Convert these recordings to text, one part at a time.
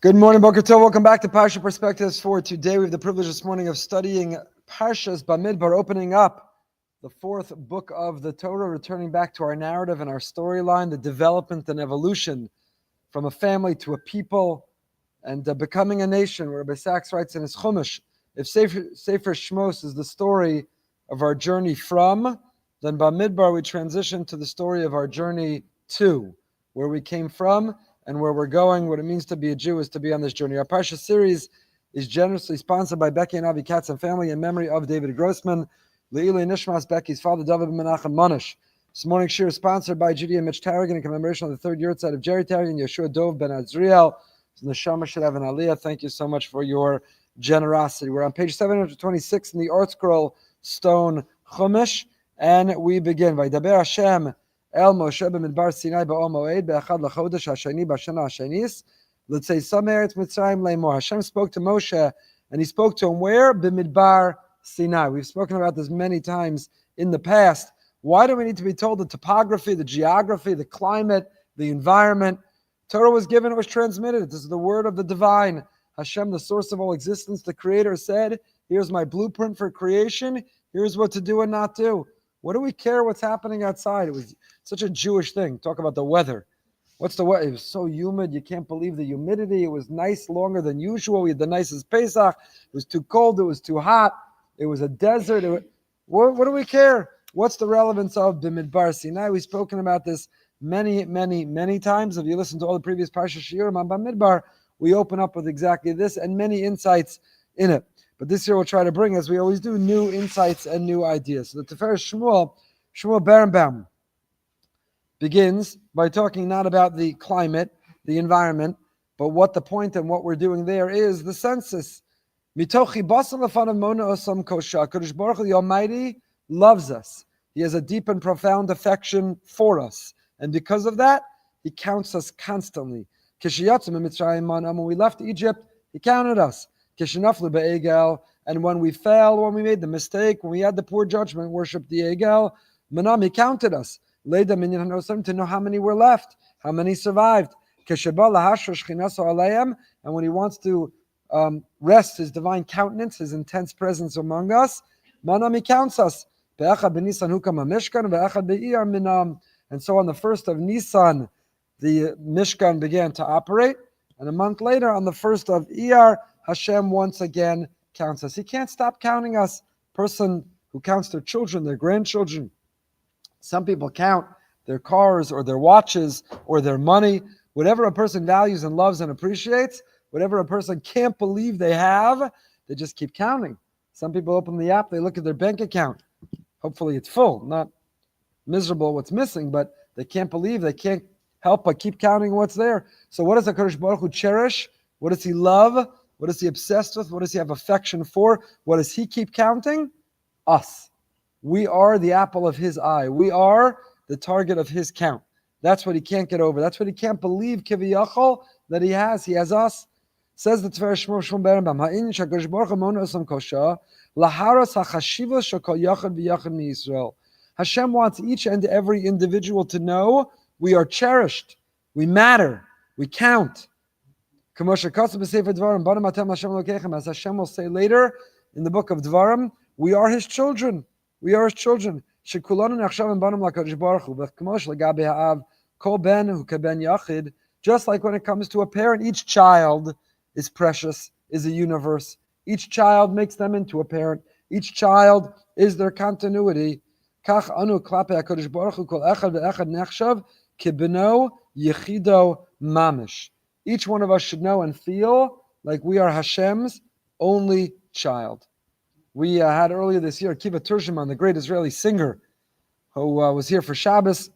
Good morning, Boker Tov. Welcome back to Parsha Perspectives for today. We have the privilege this morning of studying Parsha's Bamidbar, opening up the fourth book of the Torah, returning back to our narrative and our storyline, the development and evolution from a family to a people and becoming a nation, where Rabbi Sachs writes in his Chumash, if Sefer Shmos is the story of our journey from, then Bamidbar we transition to the story of our journey to, where we came from and where we're going. What it means to be a Jew is to be on this journey. Our Parsha series is generously sponsored by Becky and Avi Katz and family in memory of David Grossman, Le'ilei Nishmas Becky's father, David Menachem Monish. This morning's shir is sponsored by Judy and Mitch Tarragon in commemoration of the third year outside of Jerry Tarragon, Yeshua Dov Ben Azriel. So the Neshama should have an aliyah. Thank you so much for your generosity. We're on page 726 in the Art Scroll Stone Chumash, and we begin. Vaydaber Hashem El Moshe Bamidbar Sinai Ba'ol Moed Be'achad L'chodesh Hashani B'Shana Hashanis. Let's say some Eretz Mitzrayim Le'mor. Hashem spoke to Moshe, and he spoke to him where? B'Midbar Sinai. We've spoken about this many times in the past. Why do we need to be told the topography, the geography, the climate, the environment? Torah was given, it was transmitted. This is the word of the divine. Hashem, the source of all existence, the creator, said, here's my blueprint for creation. Here's what to do and not do. What do we care what's happening outside? It was such a Jewish thing. Talk about the weather. What's the weather? It was so humid. You can't believe the humidity. It was nice longer than usual. We had the nicest Pesach. It was too cold. It was too hot. It was a desert. What do we care? What's the relevance of Bamidbar Sinai? We've spoken about this many, many, many times. If you listen to all the previous Parsha Shiurim on Bamidbar, we open up with exactly this and many insights in it. But this year we'll try to bring, as we always do, new insights and new ideas. So the Tiferes Shmuel Berenbaum, begins by talking not about the climate, the environment, but what the point and what we're doing there is the census. Mitochi basal lefanav mona osam kosha. Kadosh Baruch Hu, the Almighty, loves us. He has a deep and profound affection for us. And because of that, He counts us constantly. When we left Egypt, He counted us. And when we fell, when we made the mistake, when we had the poor judgment, worshipped the Egel, He counted us. To know how many were left, how many survived. And when He wants to rest His divine countenance, His intense presence among us, He counts us. And so on the first of Nisan, the Mishkan began to operate, and a month later, on the first of Iyar, Hashem once again counts us. He can't stop counting us. Person who counts their children, their grandchildren. Some people count their cars or their watches or their money. Whatever a person values and loves and appreciates, whatever a person can't believe they have, they just keep counting. Some people open the app, they look at their bank account. Hopefully it's full, not miserable what's missing, but they can't believe, they can't help but keep counting what's there. So what does HaKadosh Baruch Hu cherish? What does He love? What is He obsessed with? What does He have affection for? What does He keep counting? Us. We are the apple of His eye. We are the target of His count. That's what He can't get over. That's what He can't believe, kiviyachol, that He has. He has us. Says the Tiferes Shmuel Berenbaum, Ha'in shakadosh baruch hu mona osam kosha, laharas hachashiva shakol yachad v'yachad miYisrael. Hashem wants each and every individual to know we are cherished, we matter, we count. As Hashem will say later in the book of Dvarim, we are His children. We are His children. Just like when it comes to a parent, each child is precious, is a universe. Each child makes them into a parent. Each child is their continuity. Each one of us should know and feel like we are Hashem's only child. We had earlier this year Akiva Turshman, the great Israeli singer, who was here for Shabbos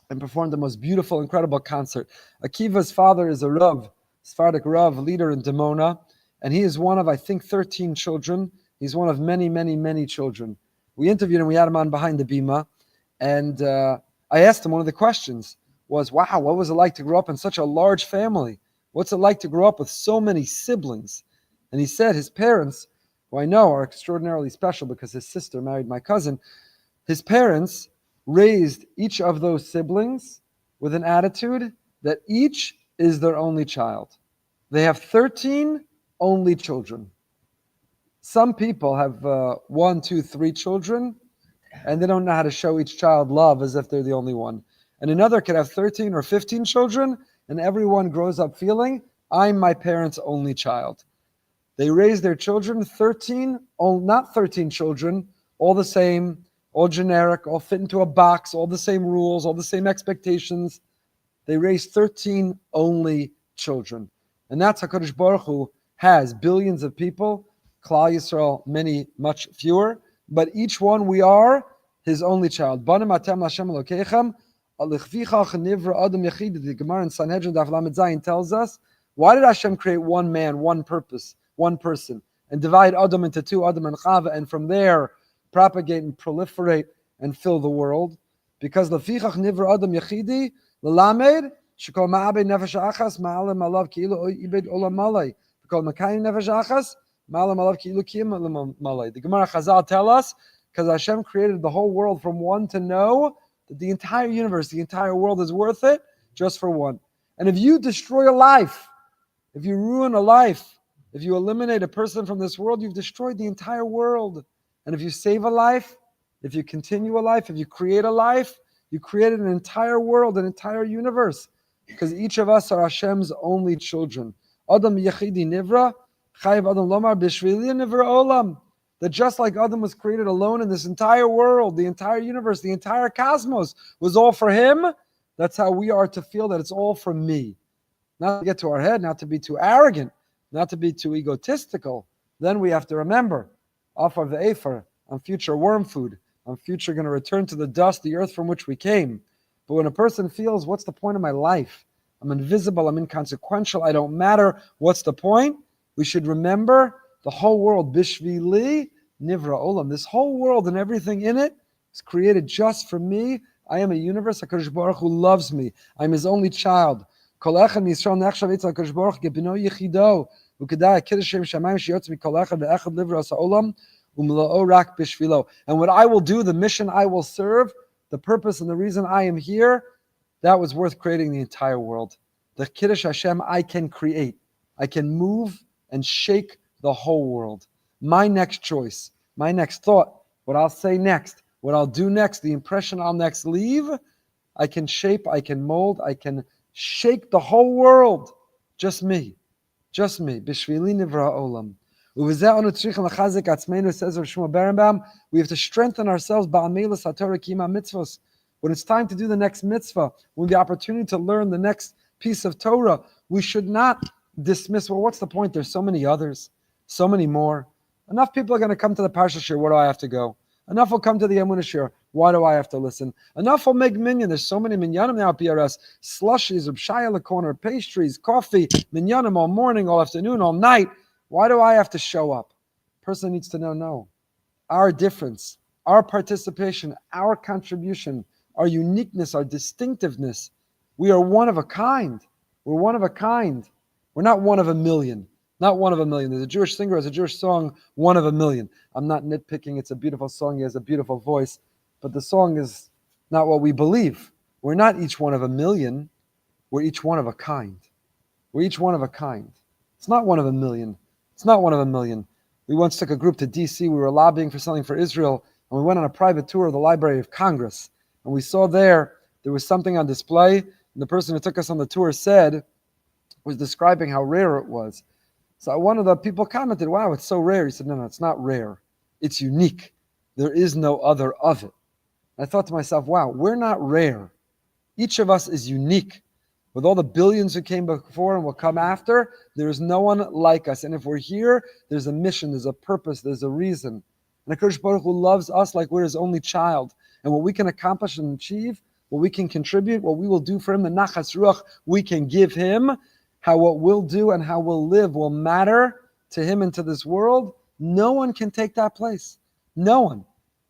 and performed the most beautiful, incredible concert. Akiva's father is a Rav, Sephardic Rav, leader in Dimona, and he is one of, I think, 13 children. He's one of many, many, many children. We interviewed him, we had him on behind the bima, and I asked him, one of the questions was, wow, what was it like to grow up in such a large family? What's it like to grow up with so many siblings? And he said his parents, who I know are extraordinarily special because his sister married my cousin, his parents raised each of those siblings with an attitude that each is their only child. They have 13 only children. Some people have 1, 2, 3 children, and they don't know how to show each child love as if they're the only one. And another could have 13 or 15 children, and everyone grows up feeling, I'm my parents' only child. They raise their children, 13, not 13 children, all the same, all generic, all fit into a box, all the same rules, all the same expectations. They raise 13 only children. And that's HaKadosh Baruch Hu has billions of people, Klal Yisrael, many, much fewer, but each one we are his only child. Banim atem l'Hashem Elokeichem, alichvichach Nivra Adam Yachid. The Gemara in Sanhedrin Daf Lamed Zayin tells us, why did Hashem create one man, one purpose, one person, and divide Adam into 2, Adam and Chava, and from there propagate and proliferate and fill the world? Because lefichach Nivra Adam Yachidi l'lamed shekol ma'abed nefesh achas ma'alim alav ki'ilu ibed olam malay. Because makayim nefesh achas ma'alim alav ki'ilu kiyim olam malay. The Gemara Chazal tell us, because Hashem created the whole world from one to know that the entire universe, the entire world is worth it just for one. And if you destroy a life, if you ruin a life, if you eliminate a person from this world, you've destroyed the entire world. And if you save a life, if you continue a life, if you create a life, you created an entire world, an entire universe. Because each of us are Hashem's only children. Adam Yachidi Nivra, Chayiv Adam Lomar Bishvili Nivra Olam. That just like Adam was created alone in this entire world, the entire universe, the entire cosmos was all for him, that's how we are to feel that it's all for me. Not to get to our head, not to be too arrogant, not to be too egotistical. Then we have to remember, off of the Efer, I'm future worm food. I'm future going to return to the dust, the earth from which we came. But when a person feels, what's the point of my life? I'm invisible, I'm inconsequential, I don't matter. What's the point? We should remember the whole world, Bishvili, Nivra Olam. This whole world and everything in it is created just for me. I am a universe. HaKadosh Baruch Hu loves me. I'm his only child. Kol echad miYisrael nechshav etzel HaKadosh Baruch Hu gebino yichido. U'kedai kiddush Shem shamayim sheyotz mikol echad ve'echad livra ha'olam u'mla'o rak bishvilo. And what I will do, the mission I will serve, the purpose and the reason I am here, that was worth creating the entire world. The Kiddush Hashem I can create. I can move and shake the whole world. My next choice, my next thought, what I'll say next, what I'll do next, the impression I'll next leave, I can shape, I can mold, I can shake the whole world. Just me. Just me. Bishvili Nivra Olam. Says Shmuel Berenbaum, we have to strengthen ourselves when it's time to do the next mitzvah, when the opportunity to learn the next piece of Torah, we should not dismiss, well, what's the point? There's so many others, so many more. Enough people are going to come to the Parsha Shir. Where do I have to go? Enough will come to the Emunah Shir. Why do I have to listen? Enough will make minyan. There's so many minyanim now at PRS. Slushies, Rabshaya corner, pastries, coffee, minyanim all morning, all afternoon, all night. Why do I have to show up? Person needs to know, no. Our difference, our participation, our contribution, our uniqueness, our distinctiveness. We are one of a kind. We're one of a kind. We're not one of a million. Not one of a million. There's a Jewish singer, has a Jewish song, One of a Million. I'm not nitpicking. It's a beautiful song. He has a beautiful voice. But the song is not what we believe. We're not each one of a million. We're each one of a kind. We're each one of a kind. It's not one of a million. It's not one of a million. We once took a group to D.C. We were lobbying for something for Israel, and we went on a private tour of the Library of Congress. And we saw there was something on display, and the person who took us on the tour was describing how rare it was. So one of the people commented, wow, it's so rare. He said, no, it's not rare. It's unique. There is no other of it. And I thought to myself, wow, we're not rare. Each of us is unique. With all the billions who came before and will come after, there is no one like us. And if we're here, there's a mission, there's a purpose, there's a reason. And HaKadosh Baruch Hu loves us like we're his only child. And what we can accomplish and achieve, what we can contribute, what we will do for him, the nachas ruach we can give him, how what we'll do and how we'll live will matter to him and to this world, no one can take that place. No one.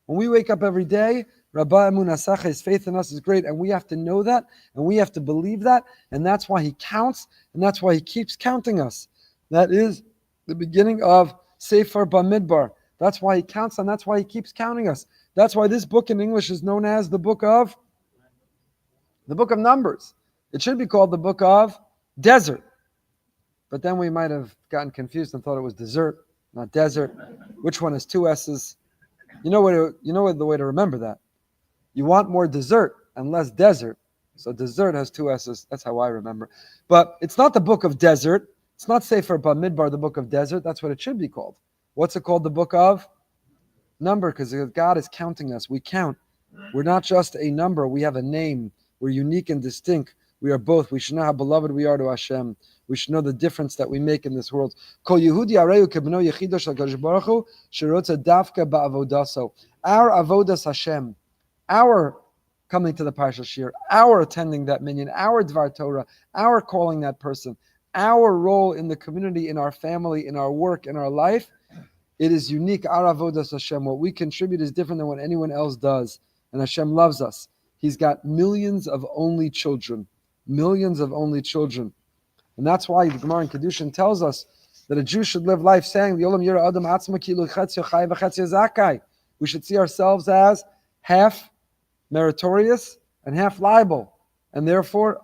When we wake up every day, Rabbi Emunah, his faith in us is great, and we have to know that, and we have to believe that, and that's why he counts, and that's why he keeps counting us. That is the beginning of Sefer Bamidbar. That's why he counts, and that's why he keeps counting us. That's why this book in English is known as the book of Numbers. It should be called the book of Desert. but then we might have gotten confused and thought it was dessert, not desert. Which one has two S's? You know what the way to remember that. You want more dessert and less desert. So dessert has two S's. That's how I remember. But it's not the book of desert. It's not Sefer Bamidbar, the book of desert. That's what it should be called. What's it called? The book of number, because God is counting us. We count. We're not just a number. We have a name. We're unique and distinct. We are both. We should know how beloved we are to Hashem. We should know the difference that we make in this world. Kol Yehudi areyu kebno yechido shel HaKadosh Baruch Hu sherotza dafka ba'avodaso. Our avodas Hashem, our coming to the Parsha Shir, our attending that minyan, our Dvar Torah, our calling that person, our role in the community, in our family, in our work, in our life, it is unique. Our avodas Hashem, what we contribute is different than what anyone else does. And Hashem loves us. He's got millions of only children. Millions of only children. And that's why the Gemara in Kedushin tells us that a Jew should live life saying, we should see ourselves as half meritorious and half liable. And therefore,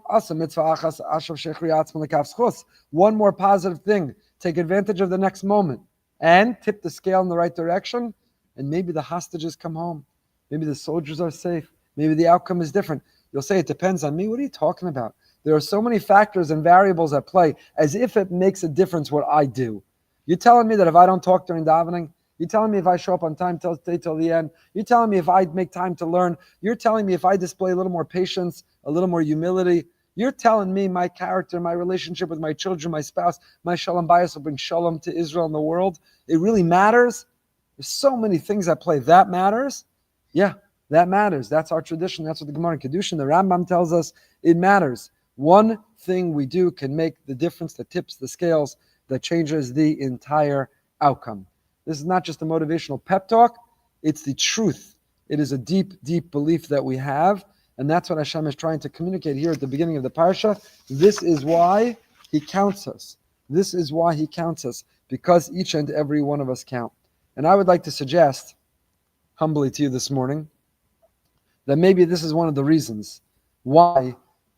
one more positive thing. Take advantage of the next moment and tip the scale in the right direction. And maybe the hostages come home. Maybe the soldiers are safe. Maybe the outcome is different. You'll say, it depends on me. What are you talking about? There are so many factors and variables at play, as if it makes a difference what I do. You're telling me that if I don't talk during davening, you're telling me if I show up on time, stay till the end, you're telling me if I make time to learn, you're telling me if I display a little more patience, a little more humility, you're telling me my character, my relationship with my children, my spouse, my shalom bayis will bring shalom to Israel and the world. It really matters. There's so many things at play. That matters. Yeah, that matters. That's our tradition. That's what the Gemara in Kedushin, the Rambam tells us. It matters. One thing we do can make the difference that tips the scales, that changes the entire outcome. This is not just a motivational pep talk. It's the truth. It is a deep, deep belief that we have. And that's what Hashem is trying to communicate here at the beginning of the Parsha. This is why He counts us. This is why He counts us, because each and every one of us count. And I would like to suggest, humbly to you this morning, that maybe this is one of the reasons why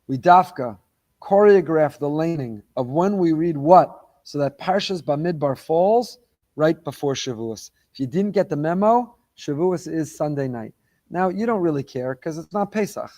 we dafka choreograph the laning of when we read what, so that Parshas Bamidbar falls right before Shavuos. If you didn't get the memo, Shavuos is Sunday night. Now, you don't really care because it's not Pesach,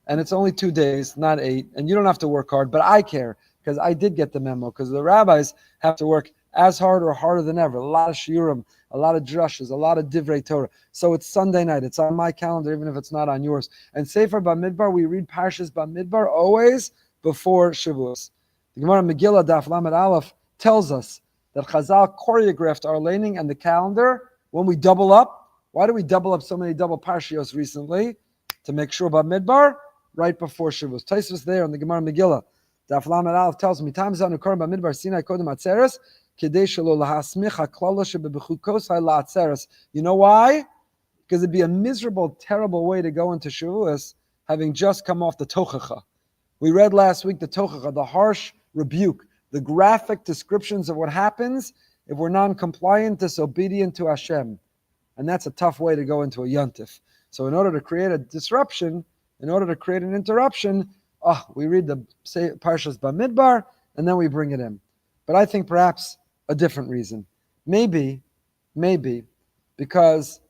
and it's only 2 days, not 8, and you don't have to work hard, but I care because I did get the memo, because the rabbis have to work as hard or harder than ever. A lot of shiurim, a lot of drushes, a lot of divrei Torah. So it's Sunday night. It's on my calendar, even if it's not on yours. And Sefer Bamidbar, we read Parshas Bamidbar always before Shavuos. The Gemara Megillah Daf Lamed Aleph tells us that Chazal choreographed our laning and the calendar when we double up. Why do we double up so many double Parshios recently? To make sure Bamidbar right before Shavuos. Taisvus there on the Gemara Megillah Daf Lamed Aleph tells me, "Time zanu korban Bamidbar Sinai kodem atzeres." You know why? Because it'd be a miserable, terrible way to go into Shavuos having just come off the Tochacha. We read last week the Tochacha, the harsh rebuke, the graphic descriptions of what happens if we're non-compliant, disobedient to Hashem. And that's a tough way to go into a Yontif. So in order to create a disruption, in order to create an interruption, we read the Parshas Bamidbar and then we bring it in. But I think perhaps a different reason. Maybe, because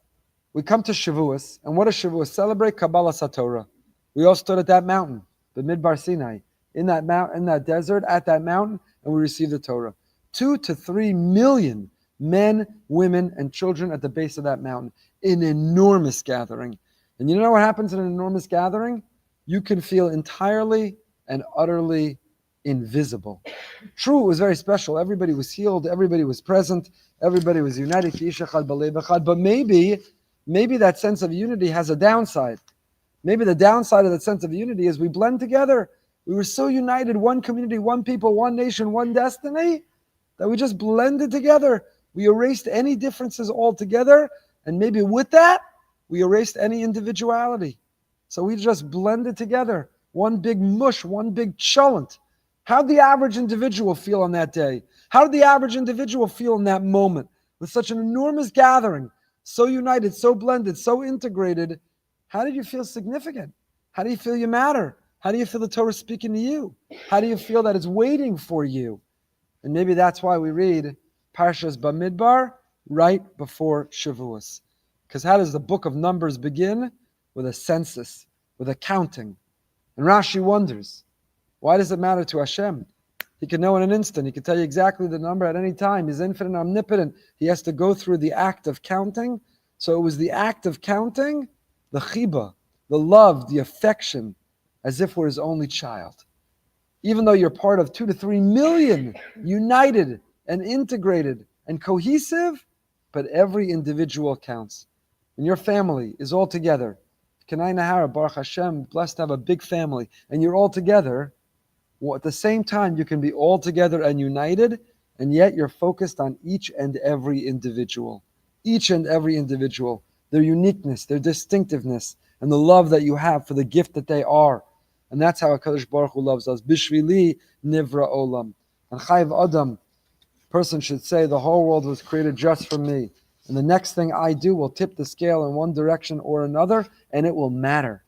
we come to Shavuos, and what does Shavuos celebrate? Kabbalah Satorah. We all stood at that mountain, the Midbar Sinai, in that desert, at that mountain, and we received the Torah. 2 to 3 million men, women, and children at the base of that mountain. An enormous gathering. And you know what happens in an enormous gathering? You can feel entirely and utterly invisible. True, it was very special. Everybody was healed. Everybody was present. Everybody was united. But maybe that sense of unity has a downside. Maybe the downside of that sense of unity is we blend together. We were so united, one community, one people, one nation, one destiny, that we just blended together. We erased any differences altogether. And maybe with that, we erased any individuality. So we just blended together. One big mush, one big cholent. How did the average individual feel on that day? How did the average individual feel in that moment? With such an enormous gathering, so united, so blended, so integrated, how did you feel significant? How do you feel you matter? How do you feel the Torah speaking to you? How do you feel that it's waiting for you? And maybe that's why we read Parshas Bamidbar right before Shavuos. Because how does the book of Numbers begin? With a census, with a counting. And Rashi wonders, why does it matter to Hashem? He can know in an instant. He can tell you exactly the number at any time. He's infinite and omnipotent. He has to go through the act of counting. So it was the act of counting, the chiba, the love, the affection, as if we're his only child. Even though you're part of 2 to 3 million, united and integrated and cohesive, but every individual counts. And your family is all together. Kanai Nahara, Baruch Hashem, blessed to have a big family, and you're all together. Well, at the same time, you can be all together and united, and yet you're focused on each and every individual. Each and every individual, their uniqueness, their distinctiveness, and the love that you have for the gift that they are. And that's how HaKadosh Baruch Hu loves us. Bishvili Nivra Olam. And Chayv Adam, person should say, the whole world was created just for me. And the next thing I do will tip the scale in one direction or another, and it will matter.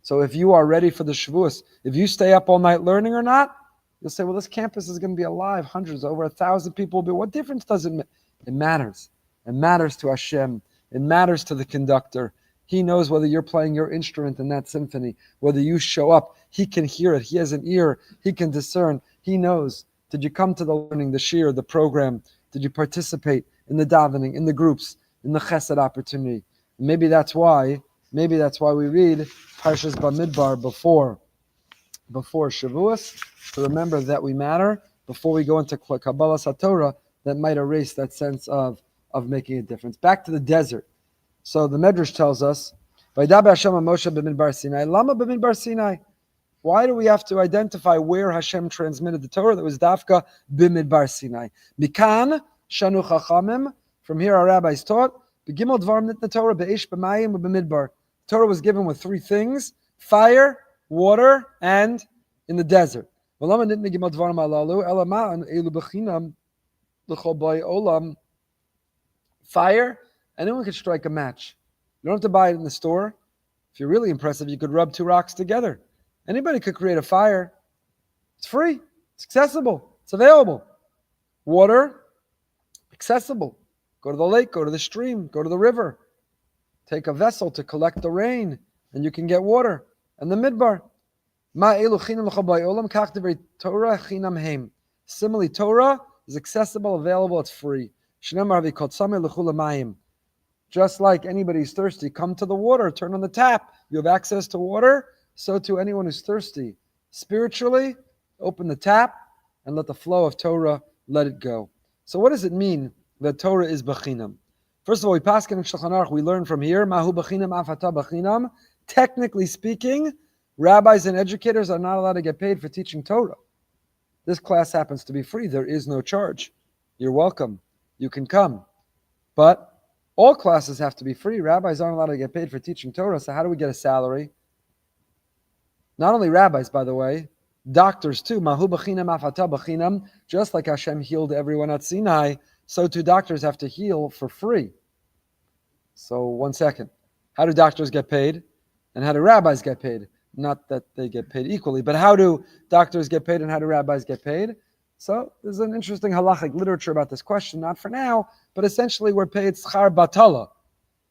So if you are ready for the Shavuos, if you stay up all night learning or not, you'll say, well, this campus is going to be alive. Hundreds, over 1,000 people will be. What difference does it make? It matters. It matters to Hashem. It matters to the conductor. He knows whether you're playing your instrument in that symphony, whether you show up. He can hear it. He has an ear. He can discern. He knows. Did you come to the learning, the shir, the program? Did you participate in the davening, in the groups, in the chesed opportunity? And maybe that's why we read Parshas Bamidbar before Shavuos, to remember that we matter before we go into Kabbalas Torah that might erase that sense of making a difference. Back to the desert. So the Medrash tells us, Vaydaber Hashem Moshe b'Midbar Sinai. Lama b'Midbar Sinai. Why do we have to identify where Hashem transmitted the Torah? That was Dafka b'Midbar Sinai. Mikan Shanu Chachamim. From here our rabbis taught, B'Gimel Dvarim Nitna Torah b'Eish b'Mayim b'Midbar. Torah was given with 3 things: fire, water, and in the desert. Fire, anyone could strike a match. You don't have to buy it in the store. If you're really impressive, you could rub 2 rocks together. Anybody could create a fire. It's free. It's accessible. It's available. Water, accessible. Go to the lake, go to the stream, go to the river. Take a vessel to collect the rain, and you can get water. And the Midbar. Similarly, Torah is accessible, available, it's free. Just like anybody who's thirsty, come to the water, turn on the tap. You have access to water, so to anyone who's thirsty. Spiritually, open the tap and let the flow of Torah, let it go. So what does it mean that Torah is b'chinam? First of all, we paskin in Shulchan Aruch, we learn from here, Mahu b'chinam afata b'chinam. Technically speaking, rabbis and educators are not allowed to get paid for teaching Torah. This class happens to be free. There is no charge. You're welcome. You can come. But all classes have to be free. Rabbis aren't allowed to get paid for teaching Torah, so how do we get a salary? Not only rabbis, by the way, doctors too. Mahu b'chinam afata b'chinam. Just like Hashem healed everyone at Sinai, so too doctors have to heal for free. So 1 second. How do doctors get paid? And how do rabbis get paid? Not that they get paid equally, but how do doctors get paid and how do rabbis get paid? So there's an interesting halachic literature about this question, not for now, but essentially we're paid schar batala.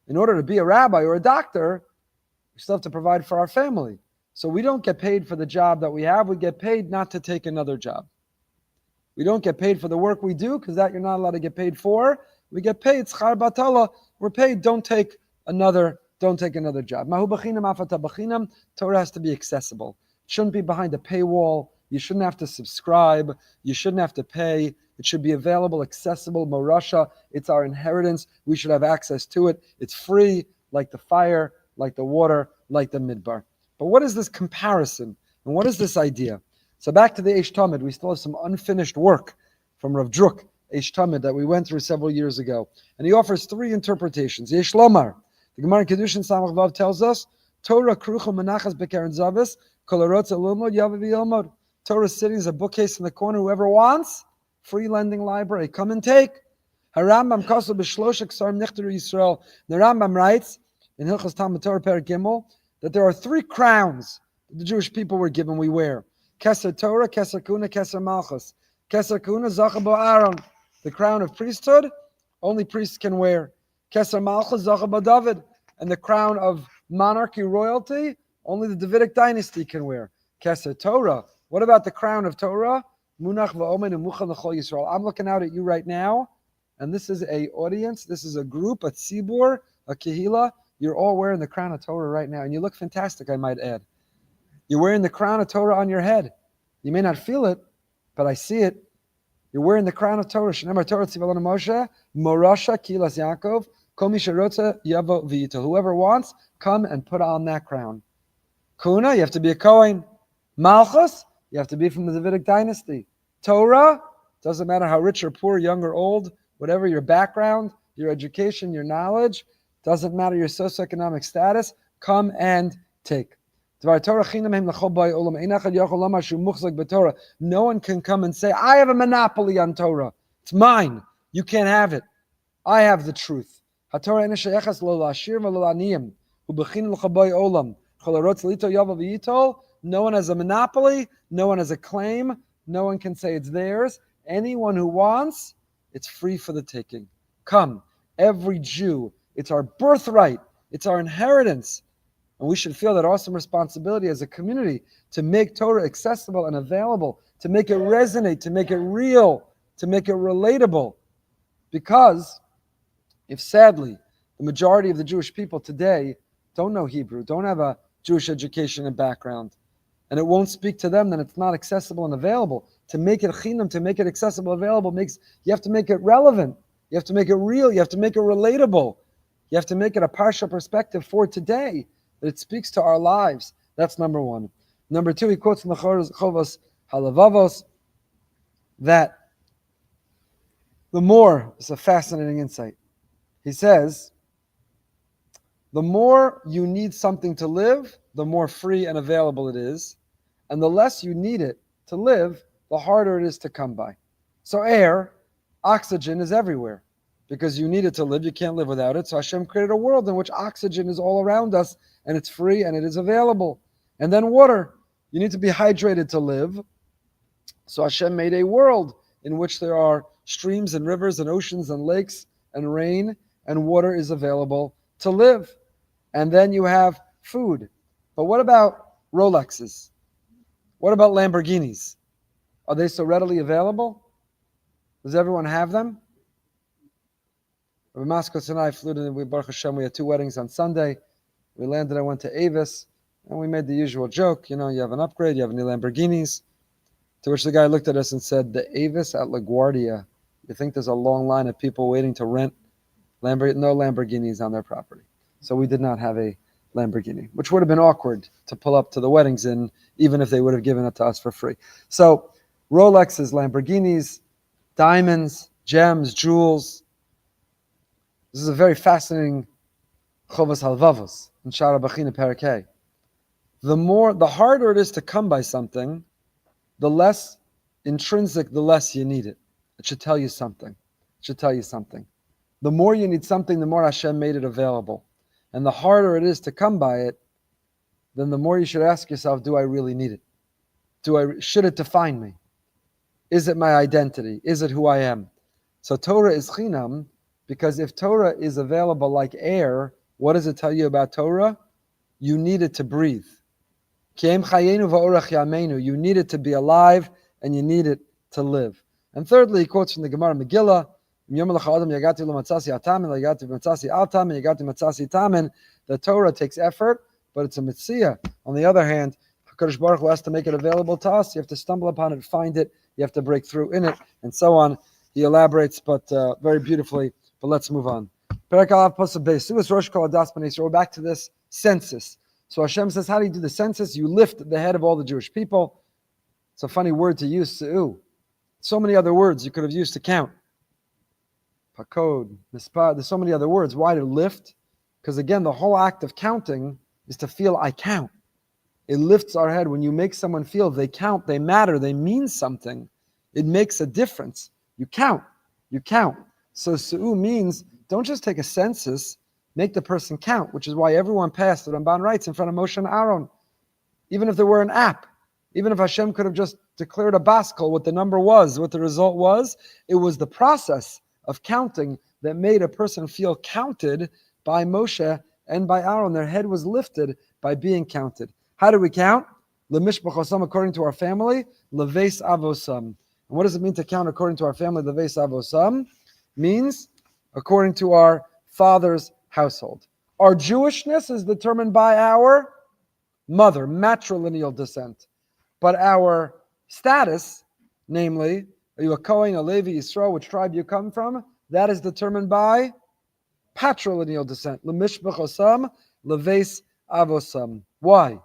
In order to be a rabbi or a doctor, we still have to provide for our family. So we don't get paid for the job that we have, we get paid not to take another job. We don't get paid for the work we do, because that you're not allowed to get paid for. We get paid schar batala. We're paid, don't take another job. Mahu b'chinam afata b'chinam. Torah has to be accessible. It shouldn't be behind a paywall. You shouldn't have to subscribe. You shouldn't have to pay. It should be available, accessible, morasha. It's our inheritance. We should have access to it. It's free, like the fire, like the water, like the Midbar. But what is this comparison? And what is this idea? So back to the Eish Tamid, we still have some unfinished work from Rav Druk, Eish Tamid, that we went through several years ago. And he offers 3 interpretations. Yesh Lomar. The Gemara in Kedushin Samach Vav tells us, Torah krucha menachas bekaren zavis, kol harotza lilmod yavi v'yilmod. Torah sitting as a bookcase in the corner. Whoever wants, free lending library, come and take. Harambam kasu b'shlosh ksarim nichter Yisrael. The Rambam writes in Hilchos Talmud Torah Perek Gimel that there are 3 crowns that the Jewish people were given. We wear Keser Torah, Keser Kuna, Keser Malchus. Keser Kuna Zacha Bo Aaron. The crown of priesthood, only priests can wear. Keser Malchus Zacha Bo David. And the crown of monarchy, royalty, only the Davidic dynasty can wear. Keser Torah. What about the crown of Torah? Munach va'omen u'muchal l'chol Yisrael. I'm looking out at you right now, and this is a audience, this is a group, a tzibur, a kehila. You're all wearing the crown of Torah right now, and you look fantastic, I might add. You're wearing the crown of Torah on your head. You may not feel it, but I see it. You're wearing the crown of Torah. Shneimar Torah tziva lanu Moshe, morasha kilas Yaakov, kol mi sherotza yavo v'yito. Whoever wants, come and put on that crown. Kuna, you have to be a Kohen. Malchus, you have to be from the Davidic dynasty. Torah, doesn't matter how rich or poor, young or old, whatever your background, your education, your knowledge, doesn't matter your socioeconomic status, come and take. No one can come and say, I have a monopoly on Torah. It's mine. You can't have it. I have the truth. No one has a monopoly. No one has a claim. No one can say it's theirs. Anyone who wants, it's free for the taking. Come, every Jew. It's our birthright. It's our inheritance. And we should feel that awesome responsibility as a community to make Torah accessible and available, to make it resonate, to make it real, to make it relatable. Because if sadly, the majority of the Jewish people today don't know Hebrew, don't have a Jewish education and background, and it won't speak to them, then it's not accessible and available. To make it chinam, to make it accessible, available, you have to make it relevant. You have to make it real. You have to make it relatable. You have to make it a Parsha perspective for today, that it speaks to our lives. That's number one. Number two, he quotes from the Chovas HaLevavos that the more, it's a fascinating insight. He says, the more you need something to live, the more free and available it is. And the less you need it to live, the harder it is to come by. So air, oxygen is everywhere. Because you need it to live, you can't live without it. So Hashem created a world in which oxygen is all around us, and it's free and it is available. And then water, you need to be hydrated to live. So Hashem made a world in which there are streams and rivers and oceans and lakes and rain, and water is available to live. And then you have food. But what about Rolexes? What about Lamborghinis? Are they so readily available? Does everyone have them? Rabbi Maskos and I flew to, Baruch Hashem, we had 2 weddings on Sunday. We landed, I went to Emes, and we made the usual joke, you have an upgrade, you have any Lamborghinis? To which the guy looked at us and said, the Emes at LaGuardia, you think there's a long line of people waiting to rent no Lamborghinis on their property. So we did not have a Lamborghini, which would have been awkward to pull up to the weddings in, even if they would have given it to us for free. So Rolexes, Lamborghinis, diamonds, gems, jewels. This is a very fascinating Chovas HaLevavos in Shara Bachina Parakeh. The harder it is to come by something, the less intrinsic, the less you need it. It should tell you something. The more you need something, the more Hashem made it available. And the harder it is to come by it, then the more you should ask yourself, do I really need it? Should it define me? Is it my identity? Is it who I am? So Torah is chinam, because if Torah is available like air, what does it tell you about Torah? You need it to breathe. You need it to be alive, and you need it to live. And thirdly, he quotes from the Gemara Megillah, the Torah takes effort, but it's a mitzvah. On the other hand, HaKadosh Baruch Hu has to make it available to us. You have to stumble upon it, find it, you have to break through in it, and so on. He elaborates, but very beautifully. But let's move on. We're back to this census. So Hashem says, how do you do the census? You lift the head of all the Jewish people. It's a funny word to use, su'u. So many other words you could have used to count. Pakod, mispar, there's so many other words. Why to lift? Because again, the whole act of counting is to feel I count. It lifts our head. When you make someone feel they count, they matter, they mean something, it makes a difference. You count. So su'u means don't just take a census, make the person count, which is why everyone passed, the Ramban writes, in front of Moshe and Aaron. Even if there were an app, even if Hashem could have just declared a baskel, what the number was, what the result was. It was the process of counting that made a person feel counted by Moshe and by Aaron. Their head was lifted by being counted. How do we count? Lemishbachosam, according to our family. Leves avosam. And what does it mean to count according to our family? Leves avosam means according to our father's household. Our Jewishness is determined by our mother, matrilineal descent. But our status, namely, are you a Kohen, a Levi, Yisrael, which tribe you come from, that is determined by patrilineal descent. Lemishbachosam, leves avosam. Why?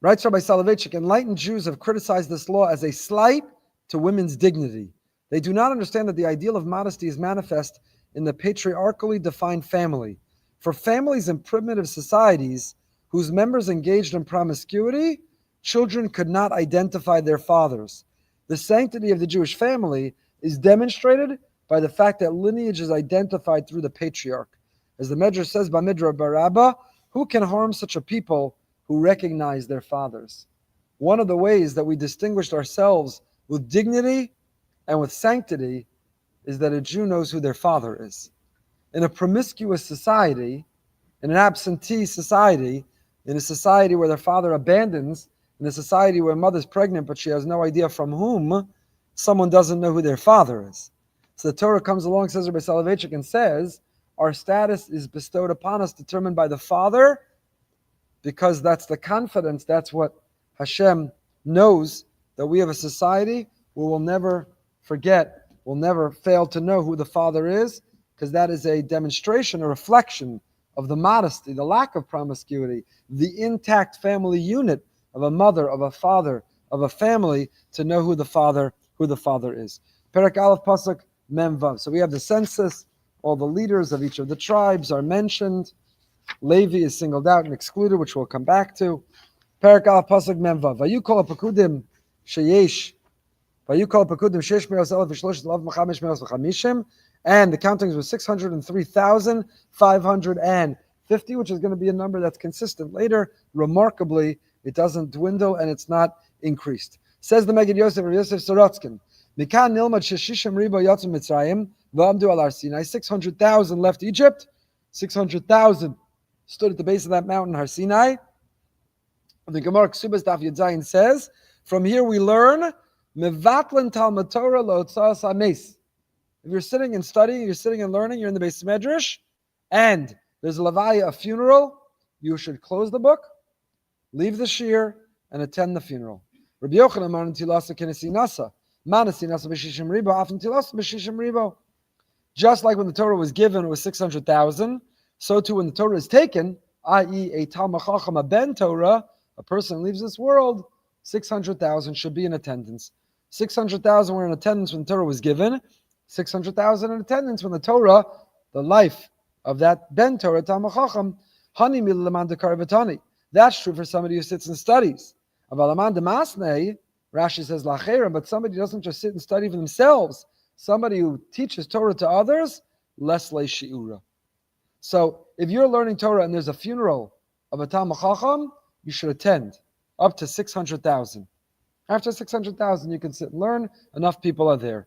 Writes Rabbi Soloveitchik, enlightened Jews have criticized this law as a slight to women's dignity. They do not understand that the ideal of modesty is manifest in the patriarchally defined family. For families in primitive societies whose members engaged in promiscuity, children could not identify their fathers. The sanctity of the Jewish family is demonstrated by the fact that lineage is identified through the patriarch. As the Medrash says, Bamidbar Barabba, who can harm such a people who recognize their fathers? One of the ways that we distinguished ourselves with dignity and with sanctity is that a Jew knows who their father is. In a promiscuous society, in an absentee society, in a society where their father abandons, in a society where a mother's pregnant but she has no idea from whom, someone doesn't know who their father is. So the Torah comes along, says Rabbi Soloveitchik, and says, our status is bestowed upon us, determined by the Father, because that's the confidence, that's what Hashem knows, that we have a society where we'll never forget, we'll never fail to know who the Father is, because that is a demonstration, a reflection of the modesty, the lack of promiscuity, the intact family unit of a mother, of a father, of a family, to know who the Father is. Perek Aleph Pasuk Mem Vav. So we have the census, all the leaders of each of the tribes are mentioned. Levi is singled out and excluded, which we'll come back to. Perek Aleph Pasuk Mem Vav. Vayukol Pakudim Sheyesh. Vayukol Pakudim Shesh Me'os Elef V'Shlosh Lav Machamesh Me'os V'Chamishim. And the countings was 603,550, which is going to be a number that's consistent later. Remarkably, it doesn't dwindle and it's not increased. Says the Megid Yosef or Yosef Sorotzkin. Mikan Nilmad Sheshishim Ribo Yatzim Mitzrayim V'Amdu Al Har Sinai. 600,000 left Egypt. 600,000 stood at the base of that mountain, Har Sinai. The Gemara Ksubas Daf Yud Zayin says, from here we learn Mevatlan Talmud Torah Lo'otzas HaMeis. If you're sitting and studying, you're sitting and learning, you're in the base medrash, and there's a levaya, a funeral, you should close the book, leave the shir, and attend the funeral. Rabbi Yochanan man tilasa kenesi nasa, manasi nasa b'shishim ribo, afin tilasa b'shishim ribo. Just like when the Torah was given, it was 600,000. So too, when the Torah is taken, i.e., a Talmid Chacham, a Ben Torah, a person leaves this world, 600,000 should be in attendance. 600,000 were in attendance when the Torah was given. 600,000 in attendance when the Torah, the life of that Ben Torah, Talmid Chacham, Hani milaman dekar v'tani. That's true for somebody who sits and studies. Avalaman demasnei, Rashi says lachera, but somebody who doesn't just sit and study for themselves. Somebody who teaches Torah to others, less le shiura. So if you're learning Torah and there's a funeral of a Talmid Chacham, you should attend up to 600,000. After 600,000, you can sit and learn. Enough people are there.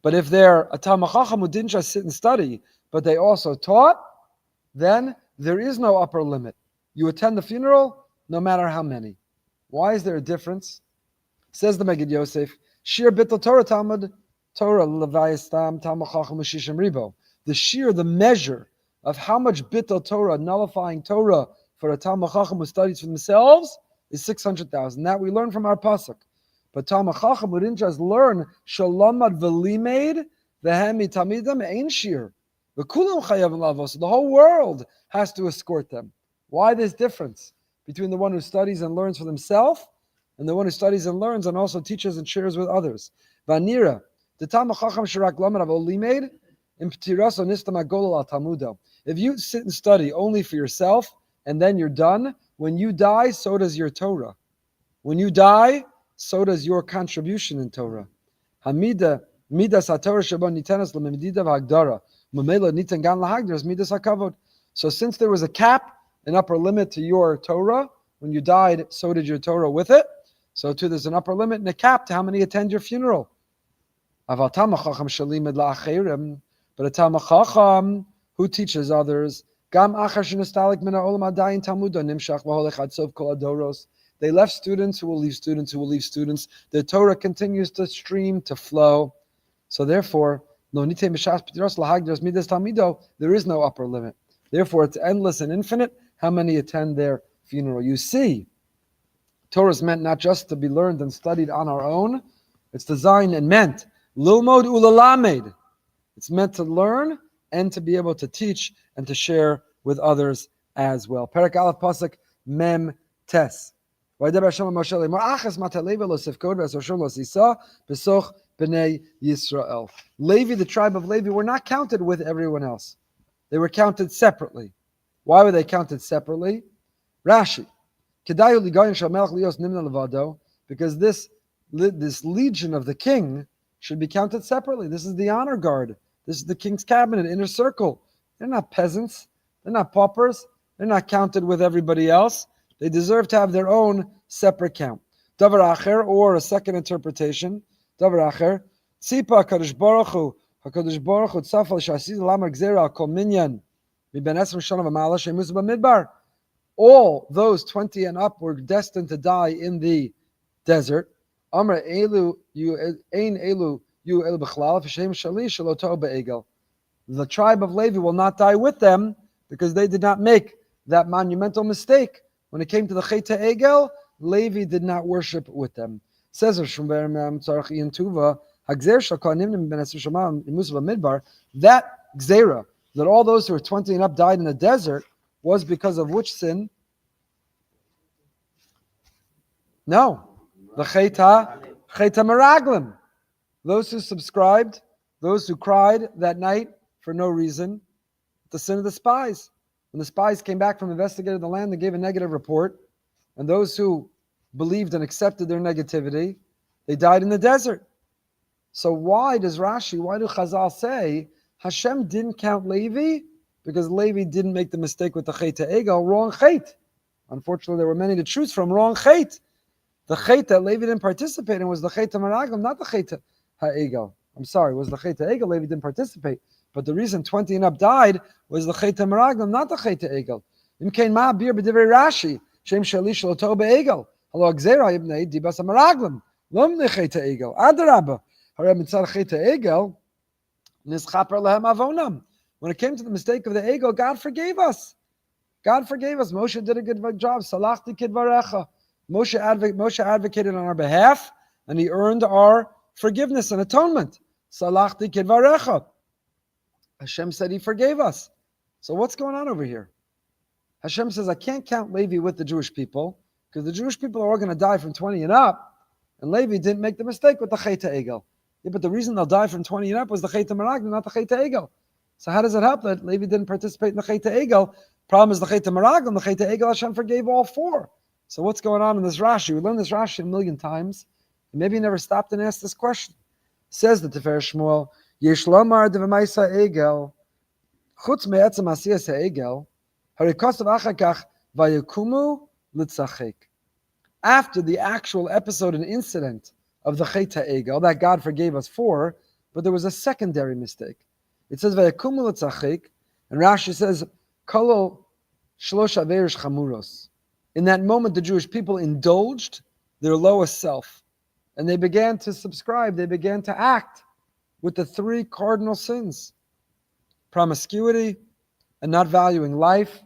But if they're a Talmid Chacham who didn't just sit and study, but they also taught, then there is no upper limit. You attend the funeral, no matter how many. Why is there a difference? Says the Megid Yosef, Shir Bittul Torah Talmud Torah Levayistam Talmid Chacham Shishim Ribo. The shir, the measure of how much Bittul Torah, nullifying Torah for a Talmid Chacham who studies for themselves, is 600,000. That we learn from our pasuk. But Talmid Chacham who didn't just learn Shalamad V'Limeid V'Hemi Tamidam Ein Shir. V'Kulam Chayav Lavos. The whole world has to escort them. Why this difference between the one who studies and learns for themselves and the one who studies and learns and also teaches and shares with others? Vanira. The Talmid Chacham Shirak Lamad Avo Limeid Im Ptiraso Nistama Golal Al Talmudo. If you sit and study only for yourself and then you're done, when you die, so does your Torah. When you die, so does your contribution in Torah. Hamida Midas HaTorah Shabon Nitenas L'Memdida V'Hagdara Mamela Nitan Gan L'Hagdara is Midas HaKavod. So since there was a cap, an upper limit to your Torah, when you died, so did your Torah with it. So too, there's an upper limit and a cap to how many attend your funeral. But a Talmid Chacham who teaches others, they left students who will leave students who will leave students. The Torah continues to stream, to flow. So therefore, there is no upper limit. Therefore, it's endless and infinite how many attend their funeral. You see, Torah is meant not just to be learned and studied on our own. It's designed and meant lilmod ulalamed. It's meant to learn and to be able to teach and to share with others as well. Perek Aleph Pasuk Mem Tes. Levi, the tribe of Levi, were not counted with everyone else. They were counted separately. Why were they counted separately? Rashi. Because this legion of the king should be counted separately. This is the honor guard. This is the king's cabinet, inner circle. They're not peasants. They're not paupers. They're not counted with everybody else. They deserve to have their own separate count. Davar acher, or a second interpretation. Davar acher. Tzipa HaKadosh Baruch Hu tzafal sh'asid lamar gzera kol minyan miben esrim shana v'ma'ala she'emuz Bamidbar. All those 20 and up were destined to die in the desert. Amar elu yu ein elu yu el b'chlal v'shem shali shaloto be'egel. The tribe of Levi will not die with them because they did not make that monumental mistake. When it came to the Chet Egel, Levi did not worship with them. Says Berenbaum tzarich in Tuva, Hagzer shakanim ben esur shama imus Bamidbar. That gzera, that all those who were 20 and up died in the desert, was because of which sin? No, the Chet Meraglim. Those who subscribed, those who cried that night for no reason, the sin of the spies. When the spies came back from investigating the land, they gave a negative report. And those who believed and accepted their negativity, they died in the desert. So why does Rashi, why do Chazal say Hashem didn't count Levi? Because Levi didn't make the mistake with the Chet Egel, wrong Chet. Unfortunately, there were many to choose from, wrong Chet. The Chet that Levi didn't participate in was the Chet HaMeraglim, not the Chet HaEgel. I'm sorry, it was the Chet HaEgel, Levi didn't participate. But the reason 20 and up died was the Chet HaMeraglim, not the Chet HaEgel. Imkein ma bir b'divrei Rashi, shem shalish loto be'egel. Halo gzera ibnei dibas HaMeraglim, lom ne Chet HaEgel. Adarabba, harei mitzad Chet HaEgel, nischaper lehem avonam. When it came to the mistake of the Egel, God forgave us. God forgave us. Moshe did a good job. Salachti kidvarecha. Moshe advocated on our behalf, and he earned our forgiveness and atonement. Salachti kidvarecha. Hashem said he forgave us. So what's going on over here? Hashem says, I can't count Levi with the Jewish people, because the Jewish people are all going to die from 20 and up, and Levi didn't make the mistake with the Chet HaEgel. Yeah, but the reason they'll die from 20 and up was the Chet HaMeraglim, not the Chet HaEgel. So how does it help that Levi didn't participate in the Chet HaEgel? Problem is the Chet HaMeraglim, the Chet HaEgel, Hashem forgave all four. So what's going on in this Rashi? We learned this Rashi a million times. And maybe you never stopped and asked this question. Says the Tiferes Shmuel, Yesh lomar dev'maisa egel, chutz me'etzem asiyas ha'egel, harikosav achakach vayekumu litzachek. After the actual episode and incident of the Chet HaEgel that God forgave us for, but there was a secondary mistake. It says vayekumu litzachek, and Rashi says kolol shlosh averish chamuros. In that moment, the Jewish people indulged their lowest self, and they began to subscribe. They began to act with the three cardinal sins: promiscuity, and not valuing life,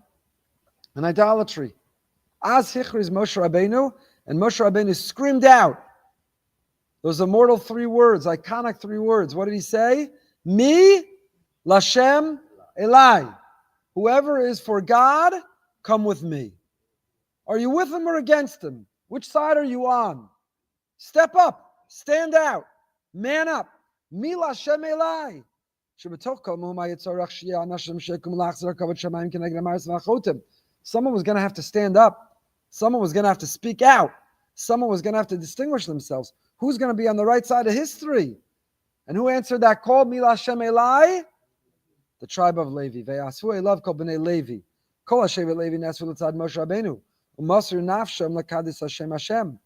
and idolatry. Az hichriz Moshe Rabbeinu, and Moshe Rabbeinu screamed out those immortal three words, iconic three words. What did he say? Mi Lashem Elai. Whoever is for God, come with me. Are you with him or against him? Which side are you on? Step up, stand out, man up. Mi Lashem Elai. Someone was going to have to stand up. Someone was going to have to speak out. Someone was going to have to distinguish themselves. Who's going to be on the right side of history? And who answered that call? Mi Lashem Elai? The tribe of Levi. Ve'asu elav kol b'nei Levi. Kol hashevet Levi nesru l'tzad Moshe Rabbeinu. U'masru nafshem l'kadis Hashem Hashem.